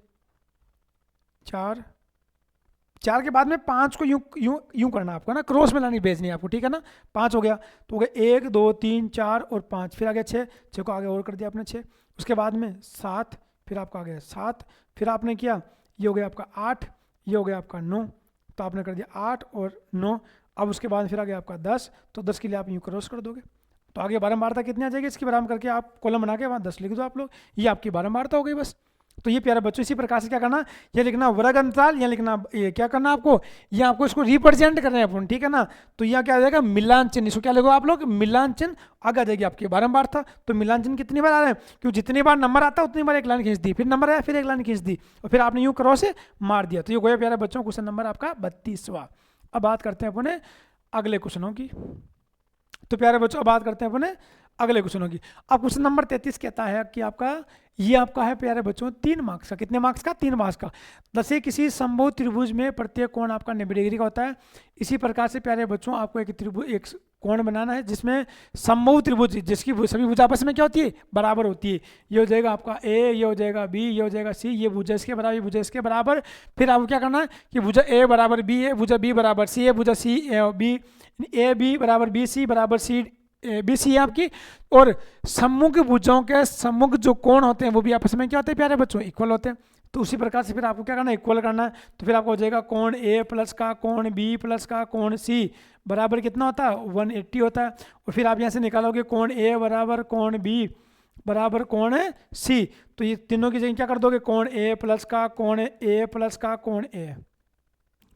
4, 4 के बाद में 5 को यूं यूं यूं करना आपको ना, क्रॉस में लानी भेजनी है आपको, ठीक है ना। 5 हो गया तो हो गया 1 2 3 4 और 5, फिर आ गया 6, 6 को आगे और कर दिया आपने 6, उसके बाद में 7, फिर आपका आ गया 7, फिर आपने किया ये हो गया आपका 8, ये हो गया आपका 9, तो आपने कर दिया 8 और 9। अब उसके बाद फिर आ गया आपका 10, तो 10 के लिए आप यूँ क्रॉस कर दोगे तो आगे बारंबारता कितनी आ जाएगी इसकी, बराबर करके आप कॉलम बना के वहाँ 10 लिख दो आप लोग, ये आपकी बारंबारता हो गई बस। तो ये प्यारे बच्चों इसी प्रकार से क्या करना, ये लिखना वर्ग अंतराल, या लिखना ये क्या करना आपको, ये आपको इसको रिप्रेजेंट करना है अपन, ठीक है ना। तो यहाँ क्या आ जाएगा मिलान चिन्ह, इसको क्या लिखो आप लोग, मिलान चिन्ह, आगे आ जाएगी आपकी बारंबारता। तो मिलान चिन्ह कितनी बार आ रहा है, क्योंकि जितनी बार नंबर आता है उतनी बार एक लाइन खींच दी, फिर नंबर आया फिर एक लाइन खींच दी, और फिर आपने यूँ क्रॉस से मार दिया। तो ये गोया प्यारे बच्चों क्वेश्चन नंबर आपका 32वां। अब बात करते हैं अपने अगले क्वेश्चनों की। तो प्यारे बच्चों अब बात करते हैं अपने अगले क्वेश्चन होगी। अब क्वेश्चन नंबर 33 कहता है कि आपका ये आपका है प्यारे बच्चों 3 मार्क्स का, कितने मार्क्स का, 3 मार्क्स का। दसे किसी समबाहु त्रिभुज में प्रत्येक कोण आपका 90 डिग्री का होता है। इसी प्रकार से प्यारे बच्चों आपको एक कोण बनाना है जिसमें समबाहु त्रिभुज जिसकी सभी भुजा आपस में क्या होती है, बराबर होती है। ये हो जाएगा आपका ए, ये हो जाएगा बी, ये हो जाएगा सी, ये भुजा इसके बराबर, ये भुजा इसके बराबर। फिर आपको क्या करना है कि भुजा ए बराबर बी है, भुजा बी बराबर सी है, भुजा सी बी, ए बी बराबर बी सी बराबर सी बी सी है आपकी। और सम्मुख भुजाओं के सम्मुख जो कोण होते हैं वो भी आपस में क्या होते हैं प्यारे बच्चों, इक्वल होते हैं। तो उसी प्रकार से फिर आपको क्या करना है, इक्वल करना है। तो फिर आपको हो जाएगा कोण ए प्लस का कोण बी प्लस का कोण सी बराबर कितना होता है, 180 होता है। और फिर आप यहाँ से निकालोगे कोण ए बराबर कोण बी बराबर कोण सी। तो ये तीनों की जगह क्या कर दोगे, कोण ए प्लस का कोण ए प्लस का कोण ए,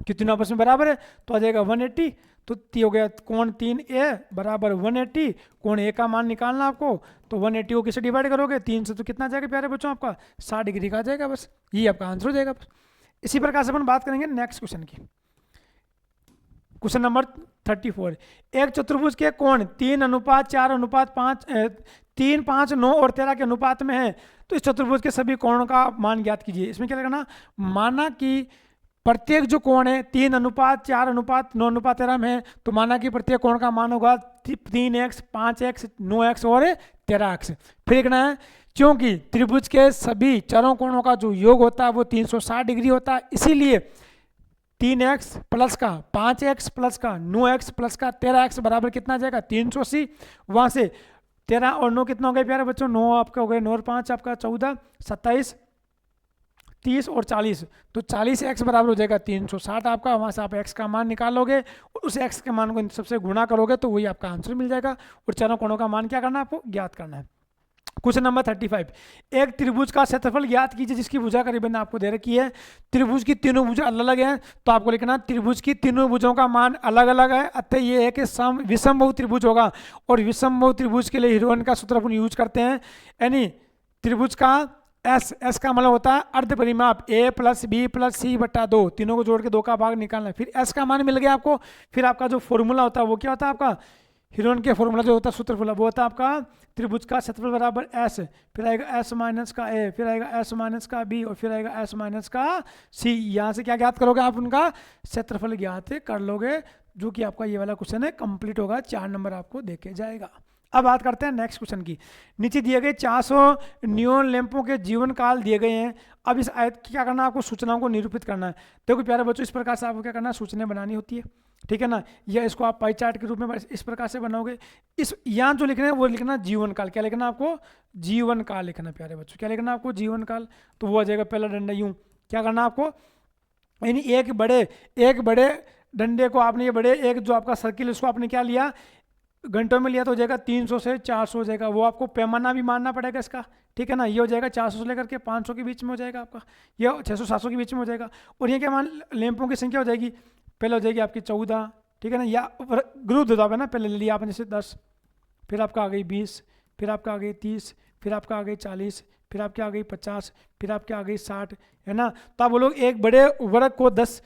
कि तीनों आपस में बराबर है तो आ जाएगा 180। तो हो गया कोण 3a बराबर 180। कोण ए का मान निकालना आपको, तो 180 को किससे डिवाइड करोगे, 3 से, तो कितना जाएगा प्यारे बच्चों आपका 60 डिग्री का आ जाएगा। बस ये आपका आंसर हो जाएगा। बस इसी प्रकार से अपन बात करेंगे नेक्स्ट क्वेश्चन की। क्वेश्चन नंबर 34, एक चतुर्भुज के कोण 3:4:5 3 5 9 और 13 के अनुपात में है। तो इस चतुर्भुज के सभी कोणों का मान ज्ञात कीजिए। इसमें क्या करना, माना कि प्रत्येक जो कोण है 3:4:9:13 में है, तो माना कि प्रत्येक कोण का मान होगा 3x 5x 9x और 13x। फिर देखना है क्योंकि त्रिभुज के सभी चारों कोणों का जो योग होता है वो 360 डिग्री होता है, इसीलिए 3x प्लस का 5x प्लस का 9x प्लस का 13x बराबर कितना जाएगा 380। वहां से 13 और 9 कितना हो गया प्यारे बच्चों, 9 आपका हो गया 9 और 5 आपका 14 27 30 और 40, तो 40x बराबर हो जाएगा 360 आपका। वहाँ से आप x का मान निकालोगे और उस x के मान को सबसे गुणा करोगे तो वही आपका आंसर मिल जाएगा। और चारों कोणों का मान क्या करना है, आपको ज्ञात करना है। क्वेश्चन नंबर 35, एक त्रिभुज का क्षेत्रफल ज्ञात कीजिए जिसकी भुजा करीबन आपको दे रखी है। त्रिभुज की तीनों भुजा अलग अलग हैं, तो आपको लिखना त्रिभुज की तीनों भुजाओं का मान अलग अलग है। अतः ये है कि विषमबाहु त्रिभुज होगा, और विषमबाहु त्रिभुज के लिए हीरोइन का सूत्र अपन यूज करते हैं, यानी त्रिभुज का एस का मतलब होता है अर्ध परिमाप a प्लस बी प्लस सी बटा 2, तीनों को जोड़ के 2 का भाग निकालना है। फिर s का मान मिल गया आपको। फिर आपका जो फॉर्मूला होता है वो क्या होता है, आपका हीरोइन के फॉर्मूला जो होता है सूत्रफल वो होता है आपका त्रिभुज का क्षेत्रफल बराबर s, फिर आएगा s माइनस का a, फिर आएगा s माइनस का b और फिर आएगा s माइनस का c। यहाँ से क्या ज्ञात करोगे आप, उनका क्षेत्रफल ज्ञात कर लोगे, जो कि आपका ये वाला क्वेश्चन है कंप्लीट होगा, 4 नंबर आपको देके जाएगा। अब बात करते हैं नेक्स्ट क्वेश्चन की। नीचे दिए गए 400 नियोन लैंपों के जीवन काल दिए गए हैं। अब इस आयत की क्या करना है, आपको सूचनाओं को निरूपित करना है। देखो प्यारे बच्चों, इस प्रकार से आपको क्या करना है, सूचनाएं बनानी होती है, ठीक है ना। या इसको आप पाई चार्ट के रूप में इस प्रकार से बनाओगे। इस यहाँ जो लिखना है वो लिखना जीवन काल। क्या लिखना है आपको, जीवन काल लिखना है प्यारे बच्चों। क्या लिखना है आपको, जीवन काल। तो वो आ जाएगा पहला डंडा यूं। क्या करना है आपको, यानी एक बड़े डंडे को आपने, ये बड़े एक जो आपका सर्किल, इसको आपने क्या लिया, घंटों में लिया तो हो जाएगा 300 से 400 हो जाएगा। वो आपको पैमाना भी मानना पड़ेगा इसका, ठीक है ना। ये हो जाएगा 400 से लेकर के 500 के बीच में हो जाएगा आपका, ये 600-700 के बीच में हो जाएगा। और ये क्या मान, लैंपों की संख्या हो जाएगी, पहले हो जाएगी आपकी 14, ठीक है ना। या ग्रुप दे दोगे ना, पहले ले लिया आपने जैसे 10, फिर आपका आ गई 20, फिर आपका आ गई 30, फिर आपका आ गई 40, फिर आपके आ गई 50, फिर आपके आ गई 60, है ना। तो आप बोलो एक बड़े वर्ग को 10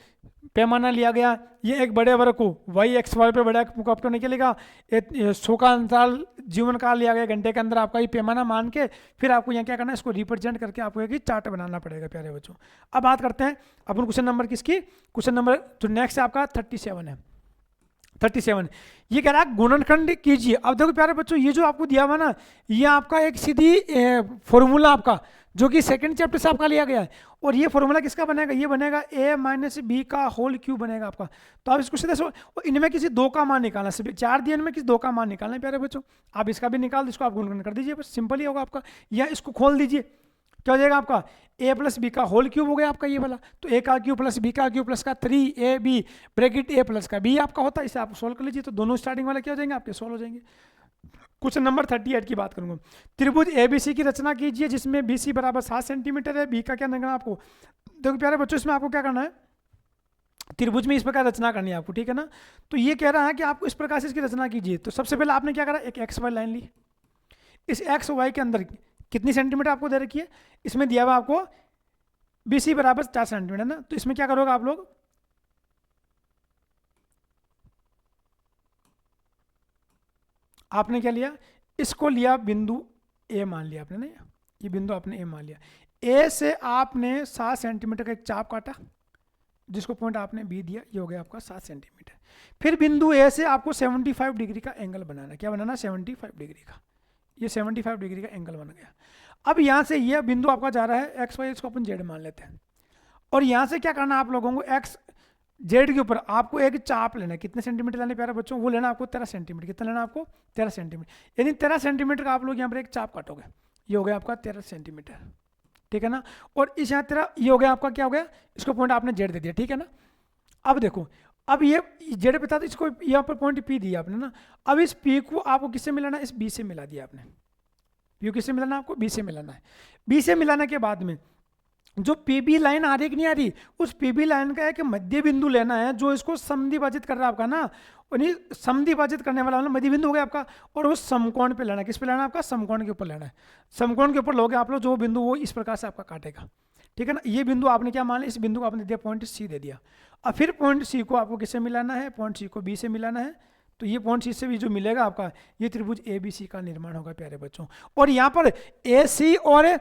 पैमाना लिया गया, ये एक बड़े वर्ग को वाई एक्स वाई पे बड़ा मुकाबला निकलेगा। 100 का अंतराल जीवन काल लिया गया, घंटे के अंदर आपका ये पैमाना मान के फिर आपको यहाँ क्या करना है, इसको रिप्रेजेंट करके आपको एक चार्ट बनाना पड़ेगा प्यारे बच्चों। अब बात करते हैं अपन क्वेश्चन नंबर किसकी, क्वेश्चन नंबर जो नेक्स्ट है आपका 37 है। 37 ये कह रहा है गुणनखंड कीजिए। अब देखो प्यारे बच्चों, ये जो आपको दिया हुआ ना, ये आपका एक सीधी फॉर्मूला आपका जो कि सेकंड चैप्टर से आपका लिया गया है। और ये फॉर्मूला किसका बनेगा, ये बनेगा a माइनस बी का होल क्यूब बनेगा आपका। तो आप इसको सीधे इनमें किसी दो का मान निकालना, सिर्फ 4 दिए इनमें किसी दो का मान निकालना है प्यारे बच्चों। आप इसका भी निकाल दो, इसको आप गुणन कर दीजिए, बस सिंपल ही होगा आपका। या इसको खोल दीजिए, क्या हो जाएगा आपका, a प्लस बी का होल क्यूब हो गया आपका ये वाला। तो a का क्यूब प्लस बी का क्यूब प्लस का 3ab ब्रैकेट a प्लस का b आपका होता है। इसे आप सोल्व कर लीजिए, तो दोनों स्टार्टिंग वाले क्या हो जाएंगे आपके, सोल्व हो जाएंगे। क्वेश्चन नंबर 38 की बात करूंगा। त्रिभुज ABC की रचना कीजिए जिसमें BC बराबर 7 सेंटीमीटर है। B का क्या निकालना आपको, देखो प्यारे बच्चों इसमें आपको क्या करना है, त्रिभुज में इस प्रकार रचना करनी है आपको, ठीक है ना। तो ये कह रहा है कि आपको इस प्रकार से इसकी रचना कीजिए। तो सबसे पहले आपने क्या करा, एक XY लाइन ली। इस XY के अंदर कितनी सेंटीमीटर आपको दे रखी है, इसमें दिया हुआ आपको BC बराबर 4 सेंटीमीटर ना। तो इसमें क्या करोगे आप लोग, आपने क्या लिया, इसको लिया बिंदु A मान लिया आपने, नहीं ये बिंदु आपने A मान लिया। A से आपने 7 सेंटीमीटर का एक चाप काटा, जिसको पॉइंट आपने B दिया, ये हो गया आपका 7 सेंटीमीटर। फिर बिंदु A से आपको 75 डिग्री का एंगल बनाना। क्या बनाना, 75 डिग्री का, ये 75 डिग्री का एंगल बन गया। अब यहाँ से ये बिंदु आपका जा रहा है XY, इसको अपन Z मान लेते हैं। और यहाँ से क्या करना आप लोगों को, X Z के ऊपर आपको एक चाप लेना है। कितने सेंटीमीटर लेना प्यारे बच्चों, वो लेना आपको 13 सेंटीमीटर। कितना लेना आपको, 13 सेंटीमीटर। यानी 13 सेंटीमीटर का आप लोग यहाँ पर एक चाप काटोगे, ये हो गया आपका 13 सेंटीमीटर, ठीक है ना। और इस यहाँ 13 ये हो गया आपका, क्या हो गया, इसको पॉइंट आपने Z दे दिया, ठीक है ना। अब देखो, अब ये Z बता दो, इसको यहाँ पर पॉइंट P दिया आपने ना। अब इस P को आपको किससे मिलाना है, इस B से मिला दिया आपने। P किससे मिलाना है आपको, B से मिलाना है। B से मिलाने के बाद में जो PB लाइन आ रही है कि नहीं आ रही, उस PB लाइन का एक मध्य बिंदु लेना है जो इसको समद्विभाजित कर रहा है आपका ना। और ये समद्विभाजित करने वाला मध्य बिंदु हो गया आपका। और उस समकोण पे लेना है, किस पे लेना है आपका, समकोण के ऊपर लेना है। समकोण के ऊपर लोगे आप लोग जो बिंदु, वो इस प्रकार से आपका काटेगा, ठीक है ना। ये बिंदु आपने क्या मान लिया, इस बिंदु को आपने दिया पॉइंट C दे दिया। अब फिर पॉइंट C को आपको किससे मिलाना है, पॉइंट C को B से मिलाना है। तो ये पॉइंट C से भी जो मिलेगा आपका, ये त्रिभुज ABC का निर्माण होगा प्यारे बच्चों। और यहाँ पर AC और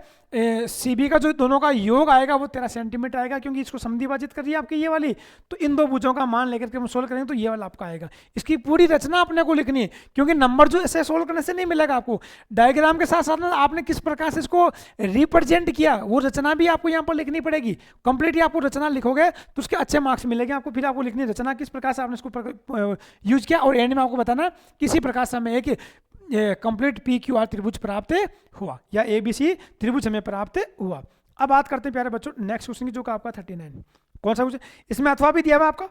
CB का जो दोनों का योग आएगा वो 13 सेंटीमीटर आएगा, क्योंकि इसको समद्विभाजित कर रही है आपकी ये वाली। तो इन दो भुजों का मान लेकर के हम सोल्व करेंगे तो ये वाला आपका आएगा। इसकी पूरी रचना अपने को लिखनी है, क्योंकि नंबर जो ऐसे सोल्व करने से नहीं मिलेगा आपको। डायग्राम के साथ साथ आपने किस प्रकार से इसको रिप्रेजेंट किया, वो रचना भी आपको यहाँ पर लिखनी पड़ेगी। कंप्लीटली आपको रचना लिखोगे तो उसके अच्छे मार्क्स मिलेंगे आपको। फिर आपको लिखनी रचना किस प्रकार से आपने इसको यूज किया, और एंड में आपको बताना किसी प्रकार से हमें एक कंप्लीट PQR त्रिभुज प्राप्त हुआ, या ABC त्रिभुज हमें प्राप्त हुआ। अब बात करते हैं प्यारे बच्चों नेक्स्ट क्वेश्चन की, जो का आपका 39। कौन सा क्वेश्चन, इसमें अथवा भी दिया हुआ आपका।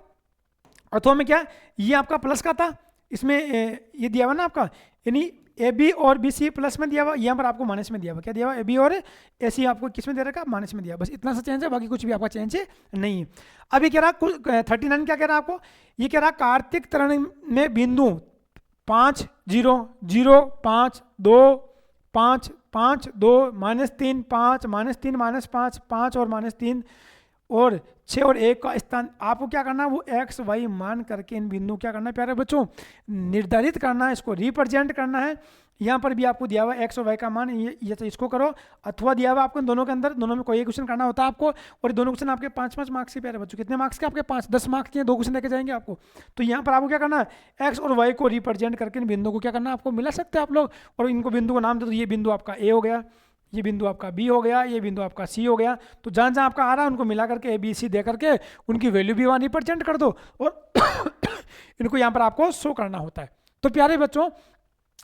अथवा में क्या, ये आपका प्लस का था, इसमें ये दिया हुआ ना आपका, यानी AB और BC प्लस में दिया हुआ, यहाँ पर आपको माइनस में दिया हुआ। क्या दिया हुआ, AB और AC आपको किस में दे रखा, माइनस में दिया। बस इतना सा चेंज है, बाकी कुछ भी आपका चेंज नहीं है। अब ये कह रहा 39 क्या कह रहा है आपको, ये कह रहा कार्तिक तरण में बिंदु 5 0 0 5 2 5 5 2 -3 5 -3 -5 5 और -3 और 6 और 1 का स्थान आपको क्या करना है, वो X Y मान करके इन बिंदु क्या करना है प्यारे बच्चों, निर्धारित करना है, इसको रिप्रेजेंट करना है। यहाँ पर भी आपको दिया हुआ एक्स और वाई का मान, ये तो इसको करो, अथवा दिया हुआ आपको दोनों के अंदर, दोनों में कोई एक क्वेश्चन करना होता है आपको। और दोनों क्वेश्चन आपके 5-5 मार्क्स के प्यारे बच्चों, कितने मार्क्स के आपके 5-10 मार्क्स के 2 क्वेश्चन लेके जाएंगे आपको। तो यहाँ पर आपको क्या करना है, एक्स और वाई को रिप्रेजेंट करके इन बिंदु को क्या करना है, आपको मिला सकते हैं आप लोग, और इनको बिंदु को नाम दे। तो ये बिंदु आपका ए हो गया, ये बिंदु आपका बी हो गया, ये बिंदु आपका सी हो गया। तो जहाँ जहाँ आपका आ रहा है उनको मिला करके ए बी सी दे करके उनकी वैल्यू भी वहाँ रिप्रेजेंट कर दो, और इनको यहाँ पर आपको शो करना होता है। तो प्यारे बच्चों,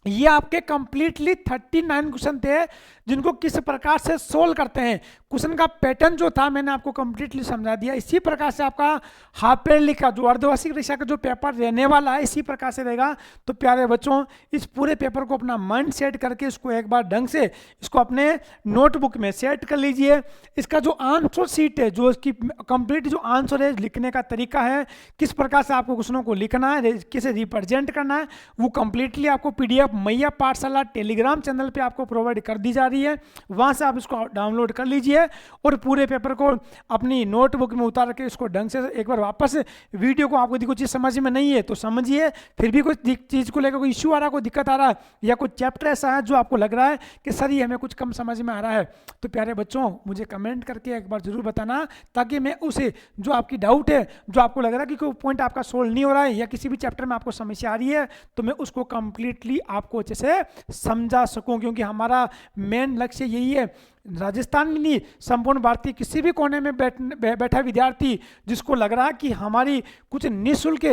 ये आपके कंप्लीटली 39 क्वेश्चन थे जिनको किस प्रकार से सोल्व करते हैं। क्वेश्चन का पैटर्न जो था मैंने आपको कंप्लीटली समझा दिया। इसी प्रकार से आपका हाफ ईयरली का जो अर्धवार्षिक परीक्षा का जो पेपर रहने वाला है इसी प्रकार से रहेगा। तो प्यारे बच्चों, इस पूरे पेपर को अपना माइंड सेट करके इसको एक बार ढंग से इसको अपने नोटबुक में सेट कर लीजिए। इसका जो आंसर शीट है, जो इसकी कंप्लीट जो आंसर है, लिखने का तरीका है, किस प्रकार से आपको क्वेश्चनों को लिखना है, किसे रिप्रेजेंट करना है, वो कंप्लीटली आपको PDF मैया पाठशाला टेलीग्राम चैनल पे आपको प्रोवाइड कर दी जा रही है। वहां से आप इसको डाउनलोड कर लीजिए और पूरे पेपर को अपनी नोटबुक में उतार के इसको ढंग से एक बार वापस वीडियो को, आपको कोई चीज़ समझ में नहीं है तो समझिए, फिर भी कोई चीज़ को लेकर कोई इश्यू आ रहा है, कोई दिक्कत आ रहा है, या कोई चैप्टर ऐसा है जो आपको लग रहा है कि सर ये हमें कुछ कम समझ में आ रहा है, तो प्यारे बच्चों मुझे कमेंट करके एक बार जरूर बताना, ताकि मैं उसे जो आपकी डाउट है, जो आपको लग रहा है कि कोई पॉइंट आपका सोल्व नहीं हो रहा है या किसी भी चैप्टर में आपको समस्या आ रही है, तो मैं उसको कंप्लीटली आपको अच्छे से समझा सकूं। क्योंकि हमारा मेन लक्ष्य यही है, राजस्थान में नहीं, संपूर्ण भारतीय किसी भी कोने में बैठा विद्यार्थी जिसको लग रहा है कि हमारी कुछ निःशुल्क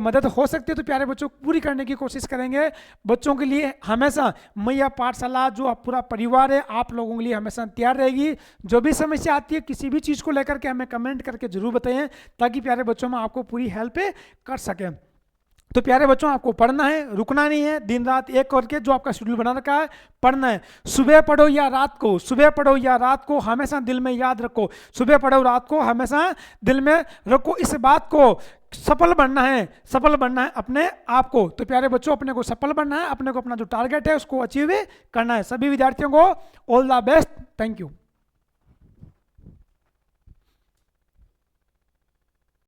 मदद हो सकती है, तो प्यारे बच्चों पूरी करने की कोशिश करेंगे। बच्चों के लिए हमेशा मैया पाठशाला जो पूरा परिवार है आप लोगों के लिए हमेशा तैयार रहेगी। जो भी समस्या आती है किसी भी चीज़ को लेकर के हमें कमेंट करके जरूर बताएं, ताकि प्यारे बच्चों में आपको पूरी हेल्प कर सकें। तो प्यारे बच्चों, आपको पढ़ना है, रुकना नहीं है, दिन रात एक करके जो आपका शेड्यूल बना रखा है पढ़ना है। सुबह पढ़ो या रात को, सुबह पढ़ो या रात को, हमेशा दिल में याद रखो, सुबह पढ़ो रात को हमेशा दिल में रखो। इस बात को सफल बनना है, सफल बनना है अपने आप को। तो प्यारे बच्चों, अपने को सफल बनना है, अपने को अपना जो टारगेट है उसको अचीव करना है। सभी विद्यार्थियों को all the best. Thank you.